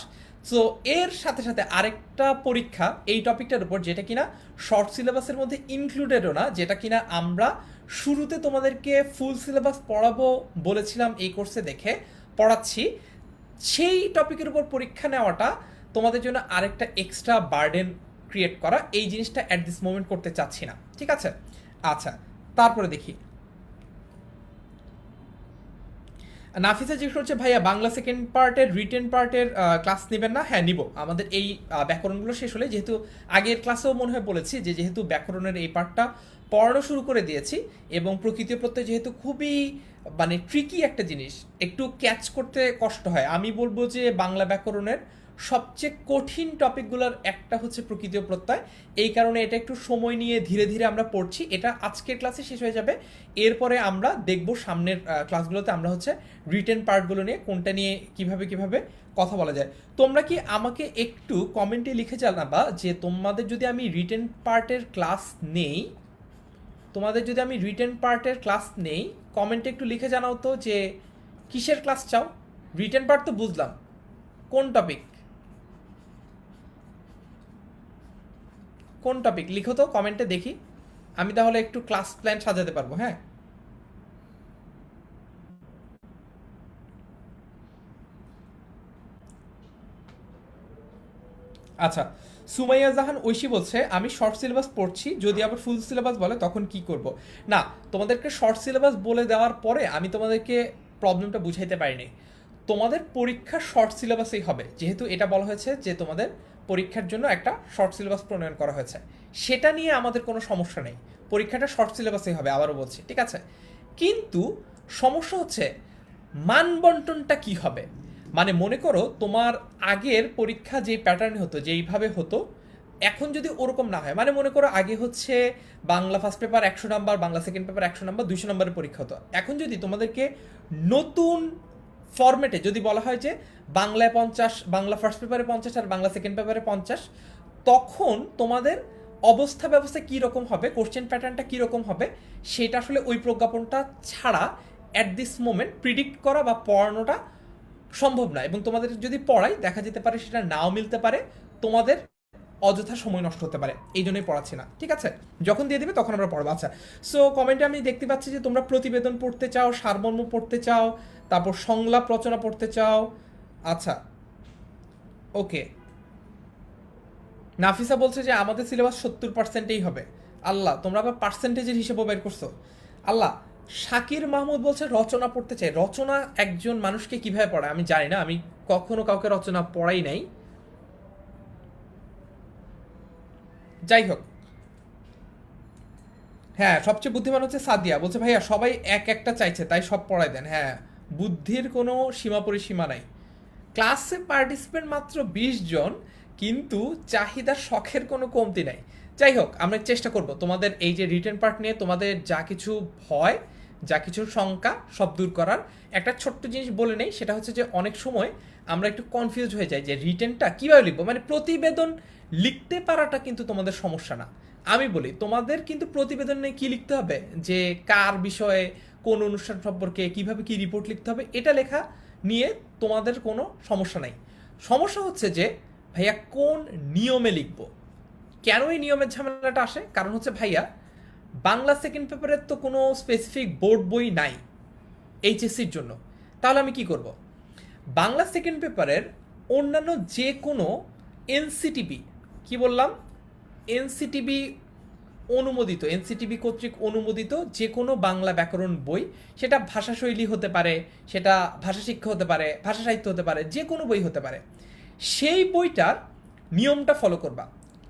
সো এর সাথে সাথে আরেকটা পরীক্ষা এই টপিকটার উপর যেটা কিনা শর্ট সিলেবাসের মধ্যে ইনক্লুডেডও না, যেটা কিনা আমরা শুরুতে তোমাদেরকে ফুল সিলেবাস পড়াবো বলেছিলাম এই কোর্সে, দেখে পড়াচ্ছি। সেই টপিকের উপর পরীক্ষা নেওয়াটা তোমাদের জন্য আরেকটা এক্সট্রা বার্ডেন ক্রিয়েট করা, এই জিনিসটা অ্যাট দিস মোমেন্ট করতে চাচ্ছি না, ঠিক আছে? আচ্ছা, তারপরে দেখি নাফিসা জিজ্ঞেস করছে ভাইয়া বাংলা সেকেন্ড পার্টের রিটেন পার্টের ক্লাস নেবেন না? হ্যাঁ নিব। আমাদের এই ব্যাকরণগুলো শেষ হলে, যেহেতু আগের ক্লাসেও মনে হয় বলেছি যে যেহেতু ব্যাকরণের এই পার্টটা পড়ানো শুরু করে দিয়েছি এবং প্রকৃতি প্রত্যয় যেহেতু খুবই মানে ট্রিকি একটা জিনিস, একটু ক্যাচ করতে কষ্ট হয়, আমি বলবো যে বাংলা ব্যাকরণের সবচেয়ে কঠিন টপিকগুলোর একটা হচ্ছে প্রকৃতি প্রত্যয়। এই কারণে এটা একটু সময় নিয়ে ধীরে ধীরে আমরা পড়ছি। এটা আজকের ক্লাসে শেষ হয়ে যাবে, এরপরে আমরা দেখব সামনের ক্লাসগুলোতে আমরা হচ্ছে রিটেন পার্টগুলো নিয়ে কোনটা নিয়ে কিভাবে কিভাবে কথা বলা যায়। তোমরা কি আমাকে একটু কমেন্টে লিখে জানাবা যে তোমাদের যদি আমি রিটেন পার্টের ক্লাস নেই, তোমাদের যদি আমি রিটেন পার্টের ক্লাস নেই, কমেন্টে একটু লিখে জানাও তো যে কিসের ক্লাস চাও। রিটেন পার্ট তো বুঝলাম, কোন টপিক, কোন টপিক লিখো তো কমেন্টে দেখি, আমি তাহলে একটু ক্লাস প্ল্যান সাজাতে পারবো। হ্যাঁ, আচ্ছা, সুমাইয়া জাহান ঐশী বলছে আমি শর্ট সিলেবাস পড়ছি, যদি আবার ফুল সিলেবাস বলে তখন কি করব। না, তোমাদেরকে শর্ট সিলেবাস বলে দেওয়ার পরে আমি তোমাদেরকে প্রবলেমটা বুঝাইতে পারিনি। তোমাদের পরীক্ষা শর্ট সিলেবাসেই হবে, যেহেতু এটা বলা হয়েছে যে তোমাদের পরীক্ষার জন্য একটা শর্ট সিলেবাস প্রণয়ন করা হয়েছে, সেটা নিয়ে আমাদের কোনো সমস্যা নেই। পরীক্ষাটা শর্ট সিলেবাসেই হবে, আবারও বলছি, ঠিক আছে? কিন্তু সমস্যা হচ্ছে মানবন্টনটা কি হবে। মানে মনে করো তোমার আগের পরীক্ষা যে প্যাটার্ন হতো, যেইভাবে হতো, এখন যদি ওরকম না হয়, মানে মনে করো আগে হচ্ছে Bangla first paper 100 number, Bangla second paper 100 number, 200 নাম্বারের পরীক্ষা হতো। এখন যদি তোমাদেরকে নতুন ফরম্যাটে যদি বলা হয় যে বাংলায় 50, বাংলা ফার্স্ট পেপারে 50 আর বাংলা সেকেন্ড পেপারে 50, তখন তোমাদের অবস্থা ব্যবস্থা কী রকম হবে, কোশ্চেন প্যাটার্নটা কীরকম হবে, সেটা আসলে ওই প্রজ্ঞাপনটা ছাড়া অ্যাট দিস মোমেন্ট প্রিডিক্ট করা বা পড়ানোটা সম্ভব না। এবং তোমাদের যদি পড়াই দেখা যেতে পারে সেটা নাও মিলতে পারে, তোমাদের অযথা সময় নষ্ট হতে পারে, এই জন্যই পড়াচ্ছি না, ঠিক আছে? যখন দিয়ে দিবে তখন আমরা পড়বো। আচ্ছা, সো কমেন্টে আমি দেখতে পাচ্ছি যে তোমরা প্রতিবেদন পড়তে চাও, সারমর্ম পড়তে চাও, তারপর সংলাপ রচনা পড়তে চাও। আচ্ছা, ওকে। নাফিসা বলছে যে আমাদের সিলেবাস 70%ই হবে। আল্লাহ, তোমরা আবার পার্সেন্টেজের হিসেবও বের করছো। আল্লাহ। শাকির মাহমুদ বলছে রচনা পড়তে চাই। রচনা একজন মানুষকে কিভাবে পড়ায় আমি জানি না, আমি কখনো কাউকে রচনা পড়াই নাই। যাই হোক, হ্যাঁ, সবচেয়ে বুদ্ধিমান হচ্ছে সাদিয়া, বলছে ভাইয়া সবাই এক একটা চাইছে তাই সব পড়াই দেন। হ্যাঁ, বুদ্ধির কোনো সীমা পরিসীমা নাই। ক্লাসে পার্টিসিপেন্ট মাত্র 20 জন, কিন্তু চাহিদার শখের কোনো কমতি নাই। যাই হোক, আমরা চেষ্টা করব তোমাদের এই যে রিটেন পার্ট নিয়ে তোমাদের যা কিছু ভয়, যা কিছু শঙ্কা সব দূর করার। একটা ছোট্ট জিনিস বলে নেই, সেটা হচ্ছে যে অনেক সময় আমরা একটু কনফিউজ হয়ে যাই যে রিটেনটা কীভাবে লিখবো। মানে প্রতিবেদন লিখতে পারাটা কিন্তু তোমাদের সমস্যা না। আমি বলি তোমাদের কিন্তু প্রতিবেদনে কি লিখতে হবে, যে কার বিষয়ে, কোন অনুষ্ঠান সম্পর্কে, কিভাবে কি রিপোর্ট লিখতে হবে, এটা লেখা নিয়ে তোমাদের কোনো সমস্যা নাই। সমস্যা হচ্ছে যে ভাইয়া কোন নিয়মে লিখব। কেন এই নিয়মের ঝামেলাটা আসে? কারণ হচ্ছে ভাইয়া বাংলা সেকেন্ড পেপারের তো কোনো স্পেসিফিক বোর্ড বই নাই এইচএসসির জন্য। তাহলে আমি কি করব? বাংলা সেকেন্ড পেপারের অন্যান্য যে কোনো এনসিটিবি, কি বললাম, এনসিটিবি অনুমোদিত, এনসিটিবি কর্তৃক অনুমোদিত যে কোনো বাংলা ব্যাকরণ বই, সেটা ভাষাশৈলী হতে পারে, সেটা ভাষা শিক্ষা হতে পারে, ভাষা সাহিত্য হতে পারে, যে কোনো বই হতে পারে, সেই বইটার নিয়মটা ফলো করবা।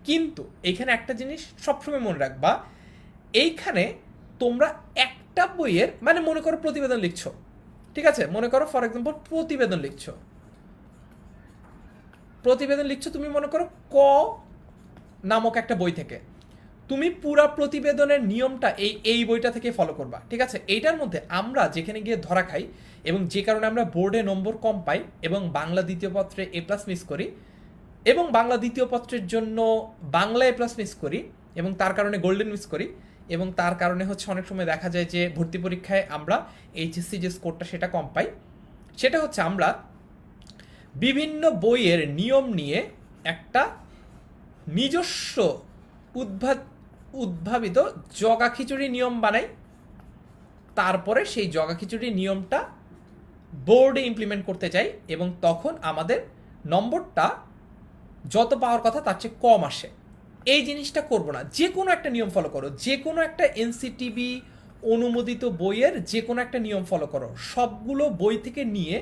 কিন্তু এইখানে একটা জিনিস সবসময় মনে রাখবা, এইখানে তোমরা একটা বইয়ের, মানে মনে করো প্রতিবেদন লিখছো, ঠিক আছে, মনে করো ফর এক্সাম্পল প্রতিবেদন লিখছো, প্রতিবেদন লিখছো তুমি মনে করো ক নামক একটা বই থেকে, তুমি পুরা প্রতিবেদনের নিয়মটা এই বইটা থেকে ফলো করবা, ঠিক আছে? এইটার মধ্যে আমরা যেখানে গিয়ে ধরা খাই এবং যে কারণে আমরা বোর্ডে নম্বর কম পাই এবং বাংলা দ্বিতীয় পত্রে A+ মিস করি এবং বাংলা দ্বিতীয় পত্রের জন্য বাংলা A+ মিস করি এবং তার কারণে গোল্ডেন মিস করি এবং তার কারণে হচ্ছে অনেক সময় দেখা যায় যে ভর্তি পরীক্ষায় আমরা এইচএসসি যে স্কোরটা সেটা কম পাই। সেটা হচ্ছে আমরা বিভিন্ন বইয়ের নিয়ম নিয়ে একটা নিজস্ব উদ্ভাবিত জগা খিচুড়ি নিয়ম বানাই, তারপরে সেই জগা খিচুড়ি নিয়মটা বোর্ডে ইমপ্লিমেন্ট করতে চাই এবং তখন আমাদের নম্বরটা যত পাওয়ার কথা তার চেয়ে কম আসে। এই জিনিসটা করবো না। যে কোনো একটা নিয়ম ফলো করো, যে কোনো একটা এনসিটিবি অনুমোদিত বইয়ের যে কোনো একটা নিয়ম ফলো করো, সবগুলো বই থেকে নিয়ে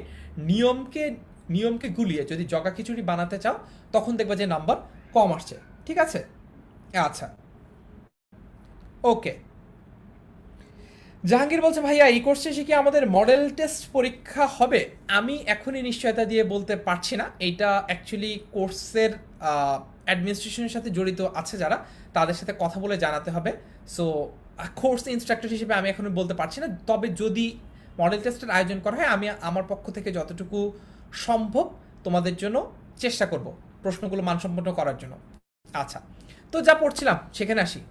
নিয়মকে গুলিয়ে যদি জগা খিচুড়ি বানাতে চাও তখন দেখবা যে নাম্বার কম আসছে, ঠিক আছে? আচ্ছা, ওকে। জাহাঙ্গীর বলছে ভাইয়া এই কোর্স শেষে কি আমাদের মডেল টেস্ট পরীক্ষা হবে? আমি এখনই নিশ্চয়তা দিয়ে বলতে পারছি না। এইটা অ্যাকচুয়ালি কোর্সের অ্যাডমিনিস্ট্রেশনের সাথে জড়িত আছে যারা, তাদের সাথে কথা বলে জানাতে হবে। সো কোর্স ইনস্ট্রাক্টর হিসেবে আমি এখনই বলতে পারছি না। তবে যদি মডেল টেস্টের আয়োজন করা হয় আমি আমার পক্ষ থেকে যতটুকু সম্ভব তোমাদের জন্য চেষ্টা করব প্রশ্নগুলো মানসম্পন্ন করার জন্য। আচ্ছা, তো যা পড়ছিলাম সেখানে আসি।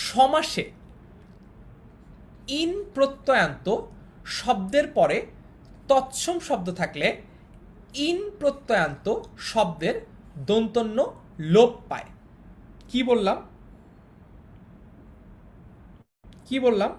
সমাসে ইন প্রত্যয়ান্ত শব্দের পরে তৎসম শব্দ থাকলে ইন প্রত্যয়ান্ত শব্দের দন্তন্য লোপ পায়। কি বললাম? কি বললাম?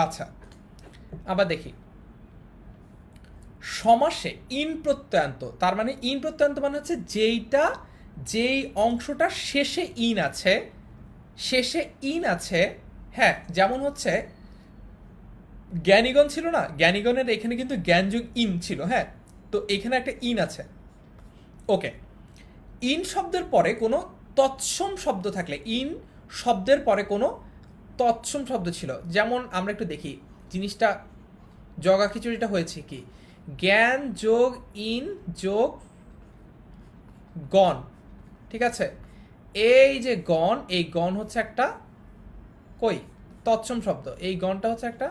আচ্ছা, আবার দেখি। সমাসে ইন প্রত্যয়ান্ত, তার মানে ইন প্রত্যয়ান্ত মানে হচ্ছে যেই অংশটা শেষে ইন আছে, হ্যাঁ, যেমন হচ্ছে জ্ঞানীগণ ছিল না, জ্ঞানীগণের এখানে কিন্তু জ্ঞানযোগ ইন ছিল, হ্যাঁ, তো এখানে একটা ইন আছে। ওকে, ইন শব্দের পরে কোনো তৎসম শব্দ থাকলে, ইন শব্দের পরে কোনো তৎসম শব্দ ছিল, যেমন আমরা একটু দেখি জিনিসটা জগা খিচুড়িটা হয়েছে কি, জ্ঞান যোগ ইন যোগ গণ, ঠিক আছে? এই যে গণ, এই গণ হচ্ছে একটা কই তৎসম শব্দ, এই গণটা হচ্ছে একটা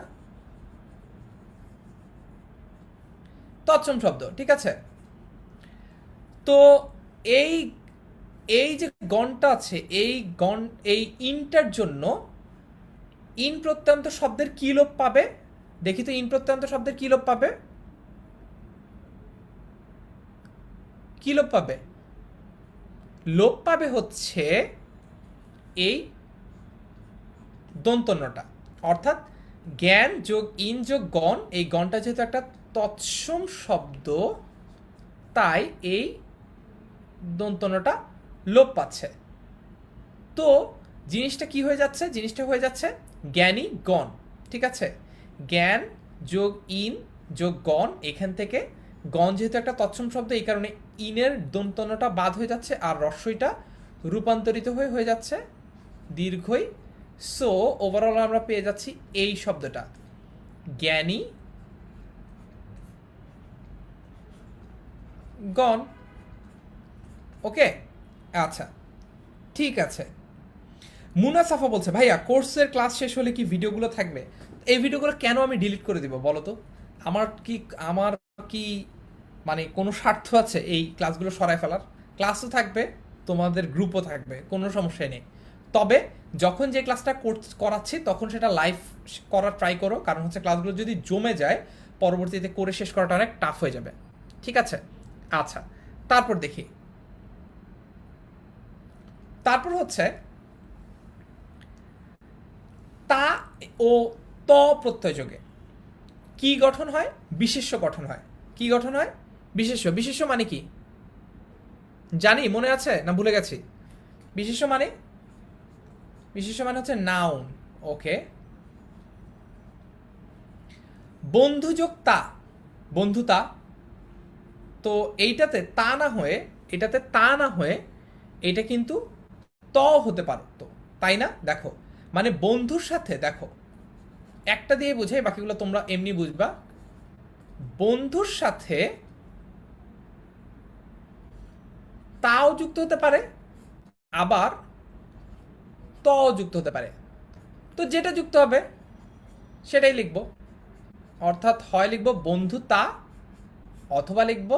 তৎসম শব্দ, ঠিক আছে? তো এই এই যে গণটা আছে, এই ইনটার জন্য ইন প্রত্যয়ান্ত শব্দের কি লোপ পাবে? দেখি তো ইন প্রত্যয়ান্ত শব্দের কি লোপ পাবে? কি লোপ পাবে? লোপ পাবে হচ্ছে এই দন্তন্যটা, অর্থাৎ জ্ঞান যোগ ইন যোগ গণ, এই গণটা যেহেতু একটা তৎসম শব্দ তাই এই দন্তন্যটা লোপ পাচ্ছে। তো জিনিসটা কি হয়ে যাচ্ছে? জিনিসটা হয়ে যাচ্ছে জ্ঞানী গণ, ঠিক আছে? জ্ঞান যোগ ইন যোগ গণ, এখান থেকে গণ যেহেতু একটা তৎসম শব্দ এই কারণে ইনের দন্তন্যটা বাদ হয়ে যাচ্ছে আর রস্যইটা রূপান্তরিত হয়ে যাচ্ছে দীর্ঘই। সো ওভারঅল আমরা পেয়ে যাচ্ছি এই শব্দটা জ্ঞানী গণ। ওকে, আচ্ছা, ঠিক আছে। মুনা সাফা বলছে ভাইয়া কোর্সের ক্লাস শেষ হলে কি ভিডিওগুলো থাকবে? এই ভিডিওগুলো কেন আমি ডিলিট করে দিব বলো তো? আমার কি মানে কোনো স্বার্থ আছে এই ক্লাসগুলো সরায় ফেলার? ক্লাসও থাকবে, তোমাদের গ্রুপও থাকবে, কোনো সমস্যাই নেই। তবে যখন যে ক্লাসটা করাচ্ছি তখন সেটা লাইভ করার ট্রাই করো, কারণ হচ্ছে ক্লাসগুলো যদি জমে যায় পরবর্তীতে করে শেষ করাটা অনেক টাফ হয়ে যাবে, ঠিক আছে? আচ্ছা, তারপর দেখি। তারপর হচ্ছে তা ও ত প্রত্যয় যোগে কি গঠন হয়? বিশেষ্য গঠন হয়। কি গঠন হয়? বিশেষ্য। বিশেষ্য মানে কি জানি, মনে আছে না ভুলে গেছি? বিশেষ্য মানে হচ্ছে নাউন। ওকে, বন্ধু যোগ তা, বন্ধুতা। তো এইটাতে তা না হয়ে এটা কিন্তু ত হতে পারতো, তাই না? দেখো মানে বন্ধুর সাথে, দেখো একটা দিয়ে বুঝাই, বাকিগুলো তোমরা এমনি বুঝবা। বন্ধুর সাথে তাও যুক্ত হতে পারে, আবার ত যুক্ত হতে পারে। তো যেটা যুক্ত হবে সেটাই লিখব, অর্থাৎ হয় লিখব বন্ধুতা, অথবা লিখব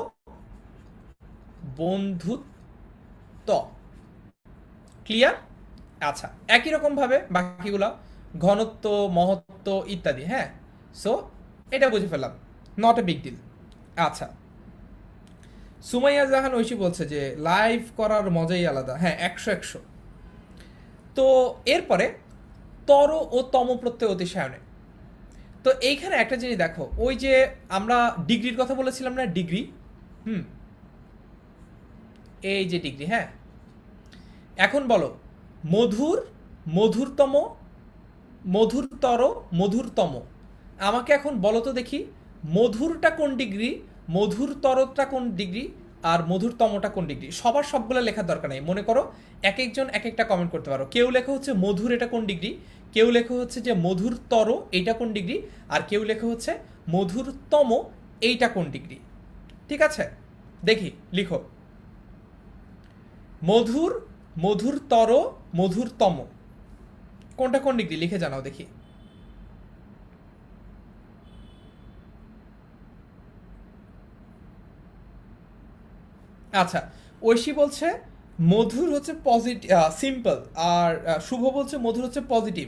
বন্ধুত্ব। ক্লিয়ার? আচ্ছা, একই রকম ভাবে বাকিগুলো ঘনত্ব, মহত্ব ইত্যাদি। হ্যাঁ, সো এটা বুঝে ফেললাম, নট এ বিগ ডিল। আচ্ছা, সুমাইয়া জাহান ঐশী বলছে যে লাইভ করার মজাই আলাদা। হ্যাঁ, 100 তো এরপরে তর ও তম প্রত্যয় অতিশায়নে। তো এইখানে একটা জিনিস দেখো, ওই যে আমরা ডিগ্রির কথা বলেছিলাম না, ডিগ্রি, হুম, এই যে ডিগ্রি, হ্যাঁ, এখন বলো মধুর, মধুরতম, মধুরতর, মধুরতম। আমাকে এখন বলো তো দেখি, মধুরটা কোন ডিগ্রি, মধুরতরটা কোন ডিগ্রি, আর মধুরতমটা কোন ডিগ্রি? সবার সবগুলো লেখার দরকার নেই, মনে করো এক একজন এক একটা কমেন্ট করতে পারো। কেউ লেখা হচ্ছে মধুর এটা কোন ডিগ্রি, কেউ লেখা হচ্ছে যে মধুরতর এইটা কোন ডিগ্রি, আর কেউ লেখা হচ্ছে মধুরতম এইটা কোন ডিগ্রি। ঠিক আছে, দেখি লিখো মধুর, মধুরতর, মধুরতম, কোনটা কোন ডিগ্রি লিখে জানাও দেখি। আচ্ছা, ঐশী বলছে মধুর হচ্ছে পজিটিভ, সিম্পল, আর শুভ বলছে মধুর হচ্ছে পজিটিভ।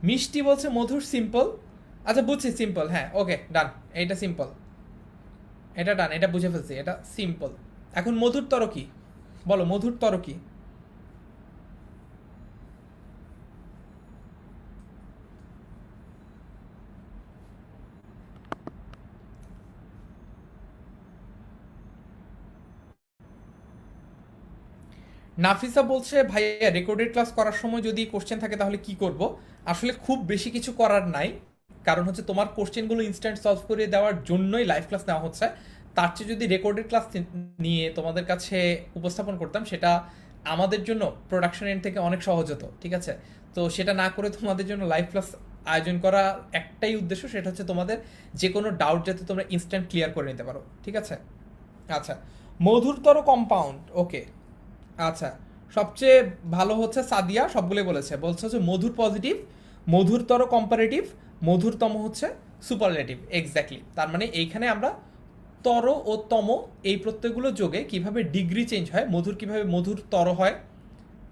মিষ্টি বলছে মধুর সিম্পল। আচ্ছা বুঝছি, সিম্পল, হ্যাঁ, ওকে ডান, এটা সিম্পল, এটা ডান, এটা বুঝে ফেলছি, এটা সিম্পল। এখন মধুর তর কি বলো, মধুর তর কি? নাফিসা বলছে ভাইয়া রেকর্ডেড ক্লাস করার সময় যদি কোশ্চেন থাকে তাহলে কি করব? আসলে খুব বেশি কিছু করার নাই, কারণ হচ্ছে তোমার কোশ্চেনগুলো ইনস্ট্যান্ট সলভ করে দেওয়ার জন্যই লাইভ ক্লাস নেওয়া হচ্ছে। তার চেয়ে যদি রেকর্ডেড ক্লাস নিয়ে তোমাদের কাছে উপস্থাপন করতাম, সেটা আমাদের জন্য প্রোডাকশন এন্ড থেকে অনেক সহজ হতো। ঠিক আছে, তো সেটা না করে তোমাদের জন্য লাইভ ক্লাস আয়োজন করা একটাই উদ্দেশ্য, সেটা হচ্ছে তোমাদের যে কোনো ডাউট যাতে তোমরা ইনস্ট্যান্ট ক্লিয়ার করে নিতে পারো। ঠিক আছে, আচ্ছা, মধুরতর কম্পাউন্ড, ওকে। আচ্ছা, সবচেয়ে ভালো হচ্ছে সাদিয়া, সবগুলোই বলেছে, বলছে হচ্ছে মধুর পজিটিভ, মধুরতর কম্পারেটিভ, মধুরতম হচ্ছে সুপারলেটিভ। এক্স্যাক্টলি, তার মানে এইখানে আমরা তর ও তম এই প্রত্যয়গুলো যোগে কিভাবে ডিগ্রি চেঞ্জ হয়, মধুর কিভাবে মধুর তর হয়,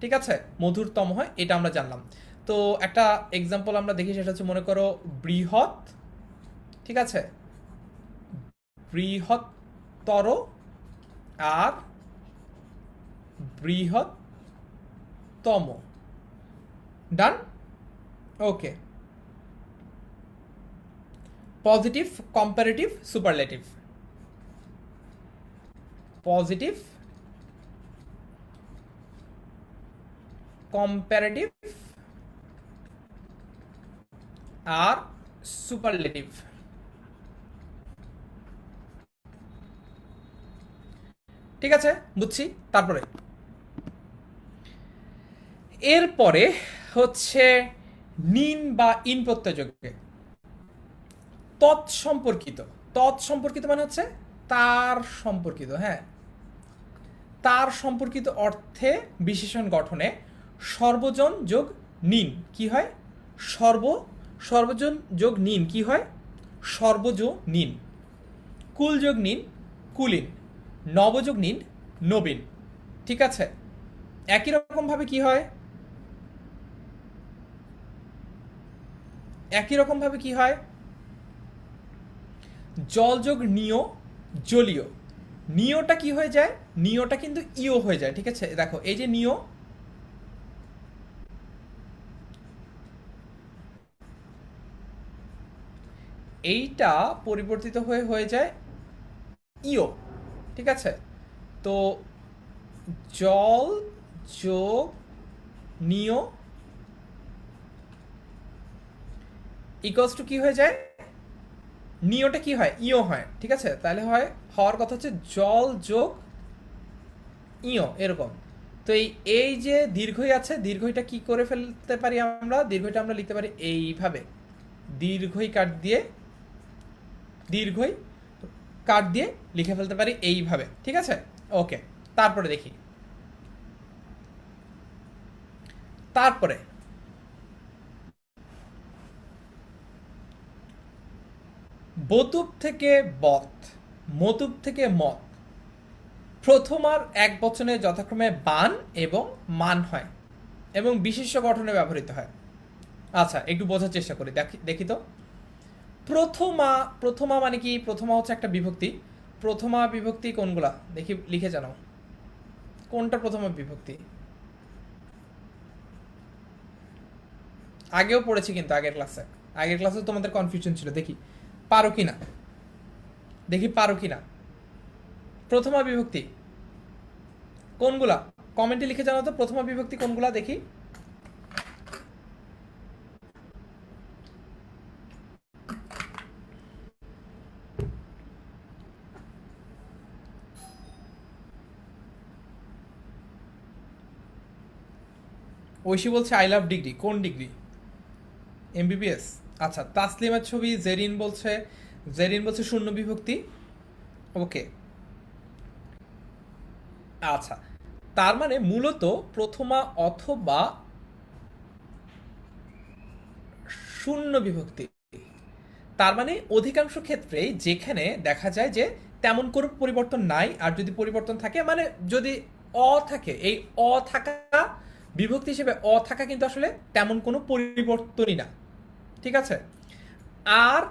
ঠিক আছে, মধুর তম হয়, এটা আমরা জানলাম। তো একটা এক্সাম্পল আমরা দেখি, সেটা হচ্ছে মনে করো বৃহৎ, ঠিক আছে, বৃহত্তর আর বৃহত্তম। Done, okay. Positive, comparative, superlative, positive, comparative আর সুপারলেটিভ। ঠিক আছে, বুঝছি। তারপরে এরপরে হচ্ছে নিন বা ইন প্রত্যয় যোগে তৎসম্পর্কিত। তৎসম্পর্কিত মানে হচ্ছে তার সম্পর্কিত, হ্যাঁ, তার সম্পর্কিত অর্থে বিশেষণ গঠনে সর্বজন যোগ নিন কি হয়? সর্বজন যোগ নিন কি হয়? সর্বজ নিন। কুল যোগ নিন কুলিন, নবযোগ নিন নবীন। ঠিক আছে, একই রকম ভাবে কি হয়, একই রকম ভাবে কি হয়, জল যোগ নিয় জলীয়। নিয়টা কি হয়ে যায়? নিয়টা কিন্তু ইও হয়ে যায়। ঠিক আছে, দেখো এই যে নিয়, এইটা পরিবর্তিত হয়ে হয়ে যায় ইও। ঠিক আছে, তো জল যোগ নিয় ইকুয়ালস টু কি হয়ে যায়? নিয়টা কি হয়? ইও হয়। ঠিক আছে, তাহলে হয়, হওয়ার কথা হচ্ছে জল যোগ ইও, এরকম। তো এই যে দীর্ঘই আছে, দীর্ঘইটা কি করে ফেলতে পারি আমরা? দীর্ঘইটা আমরা লিখতে পারি এইভাবে, দীর্ঘই কাট দিয়ে, দীর্ঘই কাট দিয়ে লিখে ফেলতে পারি এইভাবে, ঠিক আছে? ওকে, তারপরে দেখি, তারপরে বতুপ থেকে বত, মতুপ থেকে মত, প্রথম আর এক বচনে যথাক্রমে বান এবং মান হয় এবং বিশেষ্য গঠনে ব্যবহৃত হয়। আচ্ছা, একটু বোঝার চেষ্টা করি, দেখি তো। প্রথমা, প্রথমা মানে কি? প্রথমা হচ্ছে একটা বিভক্তি। প্রথমা বিভক্তি কোনগুলা দেখি, লিখে জানাও কোনটা প্রথমা বিভক্তি। আগেও পড়েছি কিন্তু, আগের ক্লাসে তোমাদের কনফিউশন ছিল, দেখি পারো কিনা, দেখি পারো কিনা। প্রথমা বিভক্তি কোনগুলা কমেন্টে লিখে জানাও তো, প্রথমা বিভক্তি কোনগুলা দেখি। ঐশী বলছে আই লাভ ডিগ্রি, কোন ডিগ্রি? এমবিবিএস। আচ্ছা, তাসলিমার ছবি, জেরিন বলছে, জেরিন বলছে শূন্য বিভক্তি। ওকে, আচ্ছা, তার মানে মূলত প্রথমা অথবা শূন্য বিভক্তি। তার মানে অধিকাংশ ক্ষেত্রেই যেখানে দেখা যায় যে তেমন কোনো পরিবর্তন নাই, আর যদি পরিবর্তন থাকে মানে যদি অ থাকে, এই অ থাকা বিভক্তি হিসেবে অ থাকা কিন্তু আসলে তেমন কোনো পরিবর্তনই না, ঠিক আছে? আর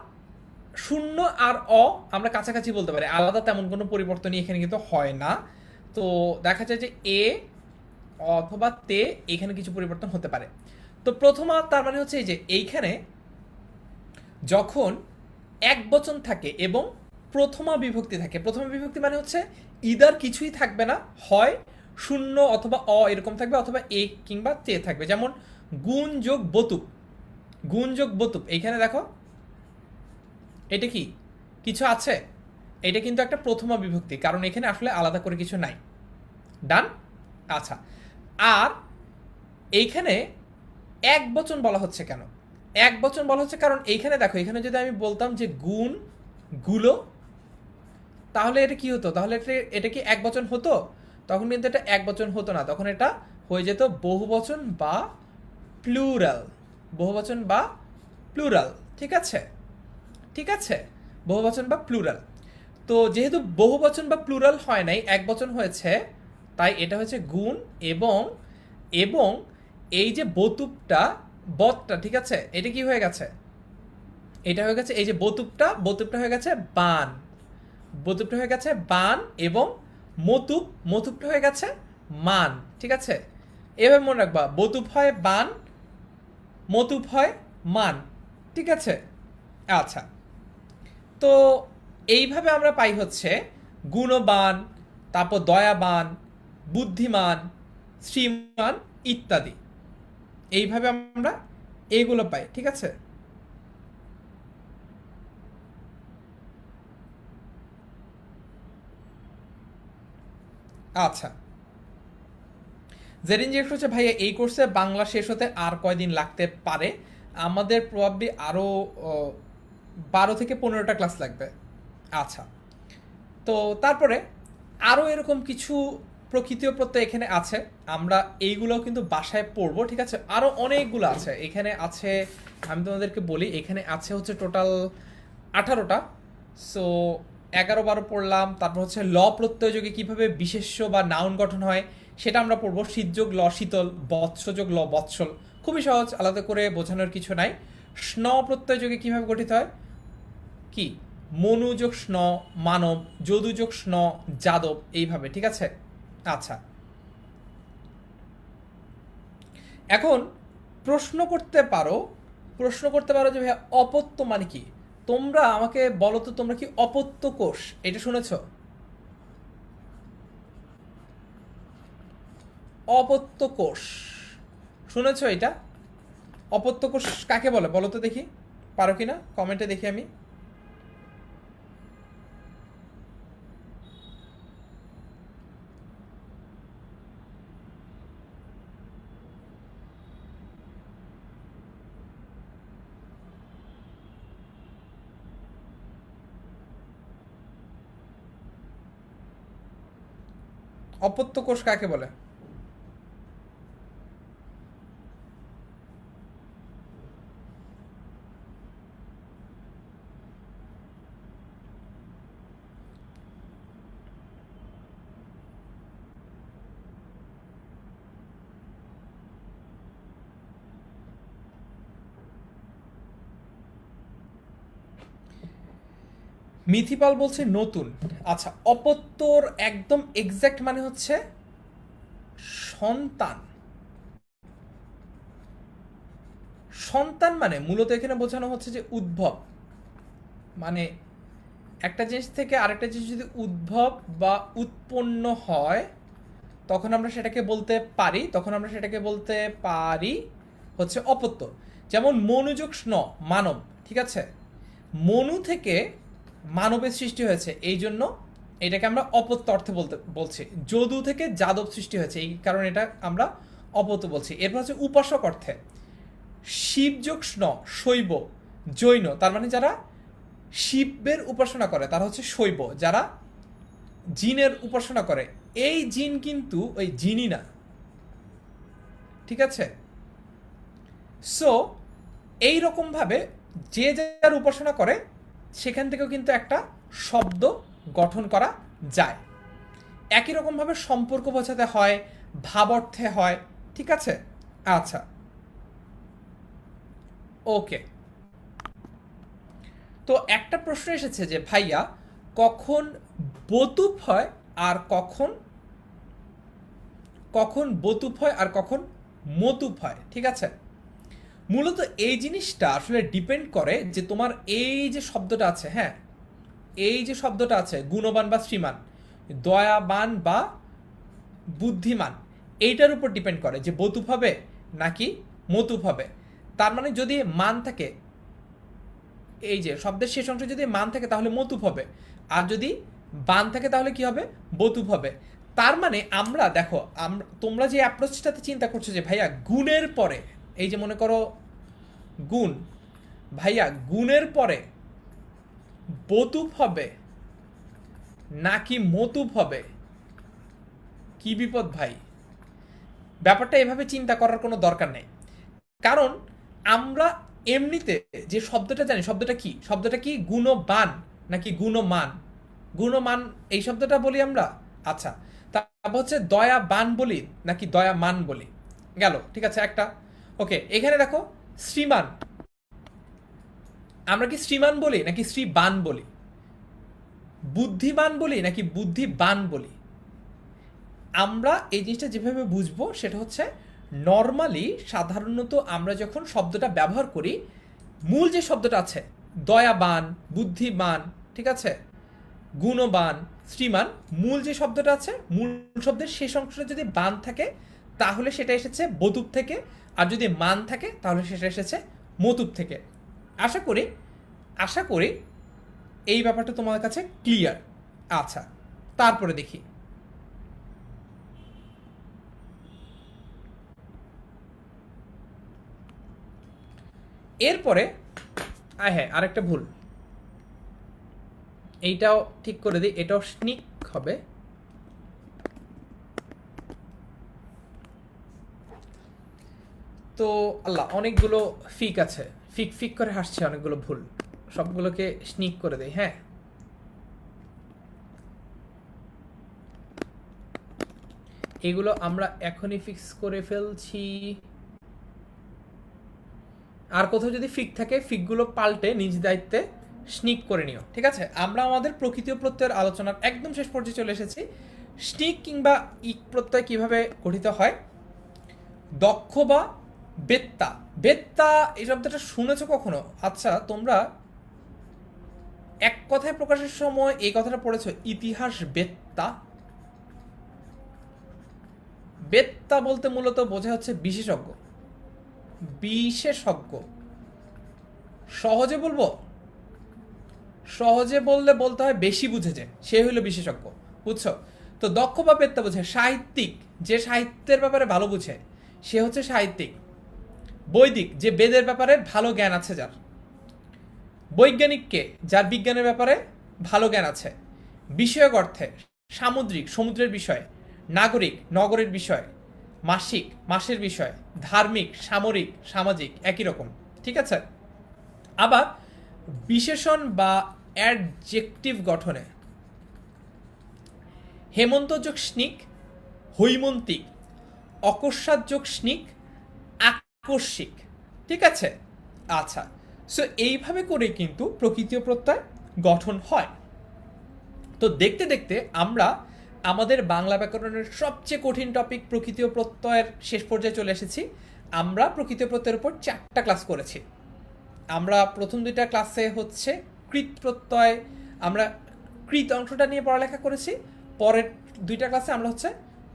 শূন্য আর অ আমরা কাছাকাছি বলতে পারি, আলাদা তেমন কোনো পরিবর্তনই এখানে কিন্তু হয় না। তো দেখা যায় যে এ অথবা তে এখানে কিছু পরিবর্তন হতে পারে। তো প্রথমা তার মানে হচ্ছে এই যে এইখানে যখন এক বচন থাকে এবং প্রথমা বিভক্তি থাকে, প্রথমা বিভক্তি মানে হচ্ছে ইদার কিছুই থাকবে না, হয় শূন্য অথবা অ এরকম থাকবে, অথবা এ কিংবা তে থাকবে। যেমন গুণ যোগ বতুপ, গুণ যোগ বতুপ, এইখানে দেখো এটা কি কিছু আছে? এটা কিন্তু একটা প্রথমা বিভক্তি, কারণ এখানে আসলে আলাদা করে কিছু নাই। ডান। আচ্ছা, আর এইখানে এক বচন বলা হচ্ছে কেন? এক বচন বলা হচ্ছে কারণ এইখানে দেখো, এখানে যদি আমি বলতাম যে গুণ গুলো, তাহলে এটা কি হতো? তাহলে এটা কি এক বচন হতো? তখন কিন্তু এটা এক বচন হতো না, তখন এটা হয়ে যেত বহুবচন বা প্লুরাল, বহুবচন বা প্লুরাল, ঠিক আছে? ঠিক আছে, বহুবচন বা প্লুরাল। তো যেহেতু বহুবচন বা প্লুরাল হয় নাই, এক বচন হয়েছে, তাই এটা হচ্ছে গুণ এবং, এবং এই যে বতুপটা, বতটা, ঠিক আছে, এটা কি হয়ে গেছে? এটা হয়ে গেছে, এই যে বতুপটা, বতুপটা হয়ে গেছে বান, বতুপটা হয়ে গেছে বান, এবং মতুপ, মতুপটা হয়ে গেছে মান, ঠিক আছে? এভাবে মনে রাখবা, বতুপ হয় বান, মতুপ হয় মান, ঠিক আছে? আচ্ছা, তো এইভাবে আমরা পাই হচ্ছে গুণবান, তারপর দয়াবান, বুদ্ধিমান, শ্রীমান ইত্যাদি। এইভাবে আমরা এইগুলো পাই, ঠিক আছে? আচ্ছা, জেরিন জিজ্ঞেস করছে ভাইয়া এই কোর্সে বাংলা শেষ হতে আর কয়দিন লাগতে পারে? আমাদের প্রবাবলি আরও 12 থেকে 15টা ক্লাস লাগবে। আচ্ছা, তো তারপরে আরও এরকম কিছু প্রকৃতীয় প্রত্যয় এখানে আছে, আমরা এইগুলোও কিন্তু বাসায় পড়বো, ঠিক আছে? আরও অনেকগুলো আছে এখানে আছে, আমি তোমাদেরকে বলি, এখানে আছে হচ্ছে টোটাল 18টা। সো 11, 12 পড়লাম, তারপর হচ্ছে ল প্রত্যয় যোগে কীভাবে বিশেষ্য বা নাউন গঠন হয় সেটা আমরা পড়বো। শীতযোগ ল শীতল, বৎসযোগ ল বৎসল, খুবই সহজ, আলাদা করে বোঝানোর কিছু নাই। স্ন প্রত্যয় যোগে কীভাবে গঠিত হয়, কি মনুযোগ স্ন মানব, যদুযোগ স্ন যাদব, এইভাবে, ঠিক আছে? আচ্ছা, এখন প্রশ্ন করতে পারো, প্রশ্ন করতে পারো যে ভাইয়া অপত্য মানে কি? তোমরা আমাকে বলো তো, তোমরা কি অপত্য কোষ এটা শুনেছ? অপত্য কোষ শুনেছ এটা? অপত্য কোষ কাকে বলে বলো তো দেখি, পারো কিনা কমেন্টে দেখি আমি। অপত্য কোষ কাকে বলে? মিথিপাল বলছে নতুন। আচ্ছা, অপত্যর একদম এক্সাক্ট মানে হচ্ছে সন্তান। সন্তান মানে মূলত এখানে বোঝানো হচ্ছে যে উদ্ভব, মানে একটা জিনিস থেকে আরেকটা জিনিস যদি উদ্ভব বা উৎপন্ন হয় তখন আমরা সেটাকে বলতে পারি হচ্ছে অপত্য। যেমন মনোযোগ স্ন মানব, ঠিক আছে, মনু থেকে মানবের সৃষ্টি হয়েছে, এই জন্য এটাকে আমরা অপত্য অর্থে বলছি। যদু থেকে যাদব সৃষ্টি হয়েছে, এই কারণে এটা আমরা অপত্য বলছি। এরপর হচ্ছে উপাসক অর্থে শিবযোগ স্ন শৈব জৈন, তার মানে যারা শিবের উপাসনা করে তারা হচ্ছে শৈব, যারা জিনের উপাসনা করে এই জিন কিন্তু ওই জিনই না, ঠিক আছে। সো এই রকমভাবে যে যার উপাসনা করে সেখান থেকেও কিন্তু একটা শব্দ গঠন করা যায়। একই রকমভাবে সম্পর্ক বোঝাতে হয়, ভাব অর্থে হয়, ঠিক আছে। আচ্ছা, ওকে। তো একটা প্রশ্ন এসেছে যে ভাইয়া কখন বতুপ হয় আর কখন কখন বতুপ হয় আর কখন মতুপ হয়, ঠিক আছে। মূলত এই জিনিসটা আসলে ডিপেন্ড করে যে তোমার এই যে শব্দটা আছে, হ্যাঁ, এই যে শব্দটা আছে গুণবান বা শ্রীমান, দয়াবান বা বুদ্ধিমান, এইটার উপর ডিপেন্ড করে যে বতুপ হবে নাকি মতুপ হবে। তার মানে যদি মান থাকে, এই যে শব্দের শেষ অংশে যদি মান থাকে তাহলে মতুপ হবে, আর যদি বান থাকে তাহলে কি হবে? বতুপ হবে। তার মানে আমরা দেখো, তোমরা যে অ্যাপ্রোচটাতে চিন্তা করছো যে ভাইয়া গুণের পরে, এই যে মনে করো গুণ, ভাইয়া গুণের পরে বতুপ হবে নাকি মতুপ হবে, কি বিপদ ভাই। ব্যাপারটা এভাবে চিন্তা করার কোনো দরকার নেই, কারণ আমরা এমনিতে যে শব্দটা জানি, শব্দটা কি গুণবান নাকি গুণমান? গুণমান এই শব্দটা বলি আমরা। আচ্ছা, তারপর হচ্ছে দয়াবান বলি নাকি দয়ামান বলি, গেল, ঠিক আছে একটা। ওকে, এখানে দেখো শ্রীমান, আমরা কি শ্রীমান বলি নাকি শ্রীবান বলি? বুদ্ধিমান বলি নাকি বুদ্ধিবান বলি? আমরা এই জিনিসটা যেভাবে বুঝবো সেটা হচ্ছে নর্মালি সাধারণত আমরা যখন শব্দটা ব্যবহার করি, মূল যে শব্দটা আছে দয়াবান, বুদ্ধিমান, ঠিক আছে, গুণবান, শ্রীমান, মূল যে শব্দটা আছে, মূল শব্দের শেষ অংশটা যদি বান থাকে তাহলে সেটা এসেছে বতুপ থেকে, আর যদি মান থাকে তাহলে সেটা এসেছে মতুপ থেকে। আশা করি এই ব্যাপারটা তোমাদের কাছে ক্লিয়ার। আচ্ছা, তারপরে দেখি এরপরে, হ্যাঁ আরেকটা ভুল, এইটাও ঠিক করে দিই, এটাও স্নিক হবে। তো আল্লাহ, অনেকগুলো ফিক আছে, ফিক ফিক করে হাসছে, অনেকগুলো ভুল, সবগুলোকে স্নিক করে দেই। হ্যাঁ, এগুলো আমরা এখনই ফিক্স করে ফেলছি। আর কোথাও যদি ফিক থাকে ফিকগুলো পাল্টে নিজ দায়িত্বে স্নিক করে নিও, ঠিক আছে। আমরা আমাদের প্রকৃতি ও প্রত্যয়ের আলোচনার একদম শেষ পর্যায়ে চলে এসেছি। স্নিক কিংবা ইক প্রত্যয় কিভাবে গঠিত হয়। দক্ষ বা বেত্তা, বেত্তা এই শব্দটা শুনেছো কখনো? আচ্ছা, তোমরা এক কথায় প্রকাশের সময় এই কথাটা পড়েছো, ইতিহাস বেত্তা। বেত্তা বলতে মূলত বোঝা হচ্ছে বিশেষজ্ঞ, বিশেষজ্ঞ। সহজে বলবো, সহজে বলতে হয় বেশি বুঝেছে সে হইল বিশেষজ্ঞ, বুঝছো? তো দক্ষ বা বেত্তা বোঝে সাহিত্যিক, যে সাহিত্যের ব্যাপারে ভালো বুঝে সে হচ্ছে সাহিত্যিক। বৈদিক, যে বেদের ব্যাপারে ভালো জ্ঞান আছে যার। বৈজ্ঞানিককে, যার বিজ্ঞানের ব্যাপারে ভালো জ্ঞান আছে। বিষয়ক অর্থে সামুদ্রিক, সমুদ্রের বিষয়ে। নাগরিক নগরের বিষয়, মাসিক মাসের বিষয়, ধার্মিক সামরিক সামাজিক একই রকম, ঠিক আছে। আবার বিশেষণ বা অ্যাডজেক্টিভ গঠনে হেমন্ত যোগ স্নিক, হৈমন্তিক, অকস্মাৎ যোগ স্নিক, আকস্মিক, ঠিক আছে। আচ্ছা, সো এইভাবে করে কিন্তু প্রকৃতীয় প্রত্যয় গঠন হয়। তো দেখতে দেখতে আমরা আমাদের বাংলা ব্যাকরণের সবচেয়ে কঠিন টপিক প্রকৃতীয় প্রত্যয়ের শেষ পর্যায়ে চলে এসেছি। আমরা প্রকৃতীয় প্রত্যয়ের উপর 4টা ক্লাস করেছি। আমরা প্রথম 2টা ক্লাসে হচ্ছে কৃত প্রত্যয়, আমরা কৃত অংশটা নিয়ে পড়ালেখা করেছি। পরের 2টা ক্লাসে আমরা হচ্ছে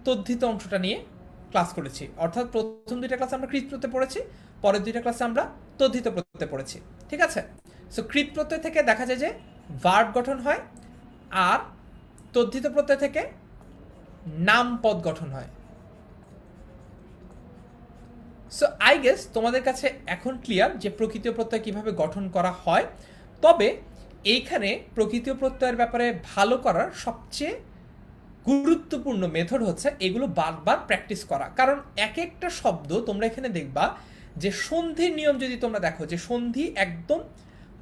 তদ্ধিত অংশটা নিয়ে ক্লাস করেছি, অর্থাৎ প্রথম 2টা ক্লাসে আমরা কৃত প্রত্যয় পড়েছি, পরের 2টা ক্লাসে আমরা তদ্ধিত প্রত্যয় পড়েছি, ঠিক আছে। সো কৃত প্রত্যয় থেকে দেখা যায় যে ভার্ব গঠন হয়, আর তদ্ধিত প্রত্যয় থেকে নামপদ গঠন হয়। সো আই গেস তোমাদের কাছে এখন ক্লিয়ার যে প্রকৃতীয় প্রত্যয় কিভাবে গঠন করা হয়। তবে এইখানে প্রকৃতীয় প্রত্যয়ের ব্যাপারে ভালো করার সবচেয়ে গুরুত্বপূর্ণ মেথড হচ্ছে এগুলো বারবার প্র্যাকটিস করা। কারণ এক একটা শব্দ তোমরা এখানে দেখবা যে সন্ধির নিয়ম যদি তোমরা দেখো, যে সন্ধি একদম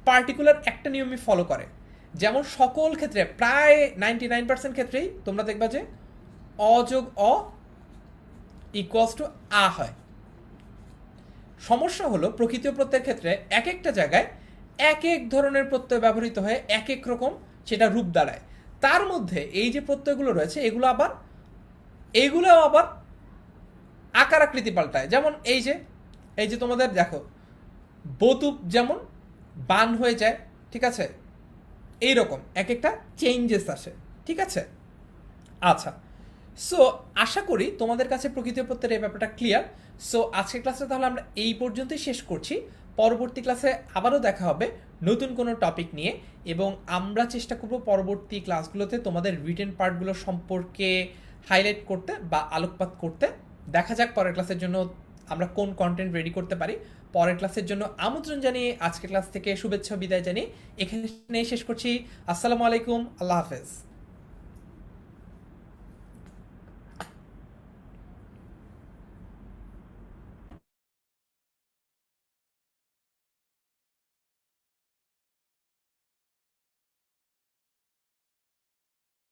পার্টিকুলার একটা নিয়মই ফলো করে। যেমন সকল ক্ষেত্রে প্রায় 99% ক্ষেত্রেই তোমরা দেখবা যে অ যোগ অ ইকুয়ালস টু আ হয়। সমস্যা হলো প্রকৃতীয় প্রত্যয়ের ক্ষেত্রে এক একটা জায়গায় এক এক ধরনের প্রত্যয় ব্যবহৃত হয়ে এক এক রকম সেটা রূপ দাঁড়ায়। তার মধ্যে এই যে প্রত্যয়গুলো রয়েছে এগুলো আবার আকার আকৃতি পাল্টায়। যেমন এই যে তোমাদের দেখো বতুপ যেমন বান হয়ে যায়, ঠিক আছে, এইরকম এক একটা চেঞ্জেস আসে, ঠিক আছে। আচ্ছা, সো আশা করি তোমাদের কাছে প্রকৃতীয় প্রত্যয়ের এই ব্যাপারটা ক্লিয়ার। সো আজকের ক্লাসে তাহলে আমরা এই পর্যন্তই শেষ করছি। পরবর্তী ক্লাসে আবারও দেখা হবে নতুন কোনো টপিক নিয়ে, এবং আমরা চেষ্টা করব পরবর্তী ক্লাসগুলোতে তোমাদের রিটেন পার্টগুলো সম্পর্কে হাইলাইট করতে বা আলোকপাত করতে। দেখা যাক পরের ক্লাসের জন্য আমরা কোন কন্টেন্ট রেডি করতে পারি। পরের ক্লাসের জন্য আমন্ত্রণ জানিয়ে আজকের ক্লাস থেকে শুভেচ্ছা বিদায় জানিয়ে এখানে শেষ করছি। আসসালামু আলাইকুম, আল্লাহ হাফেজ।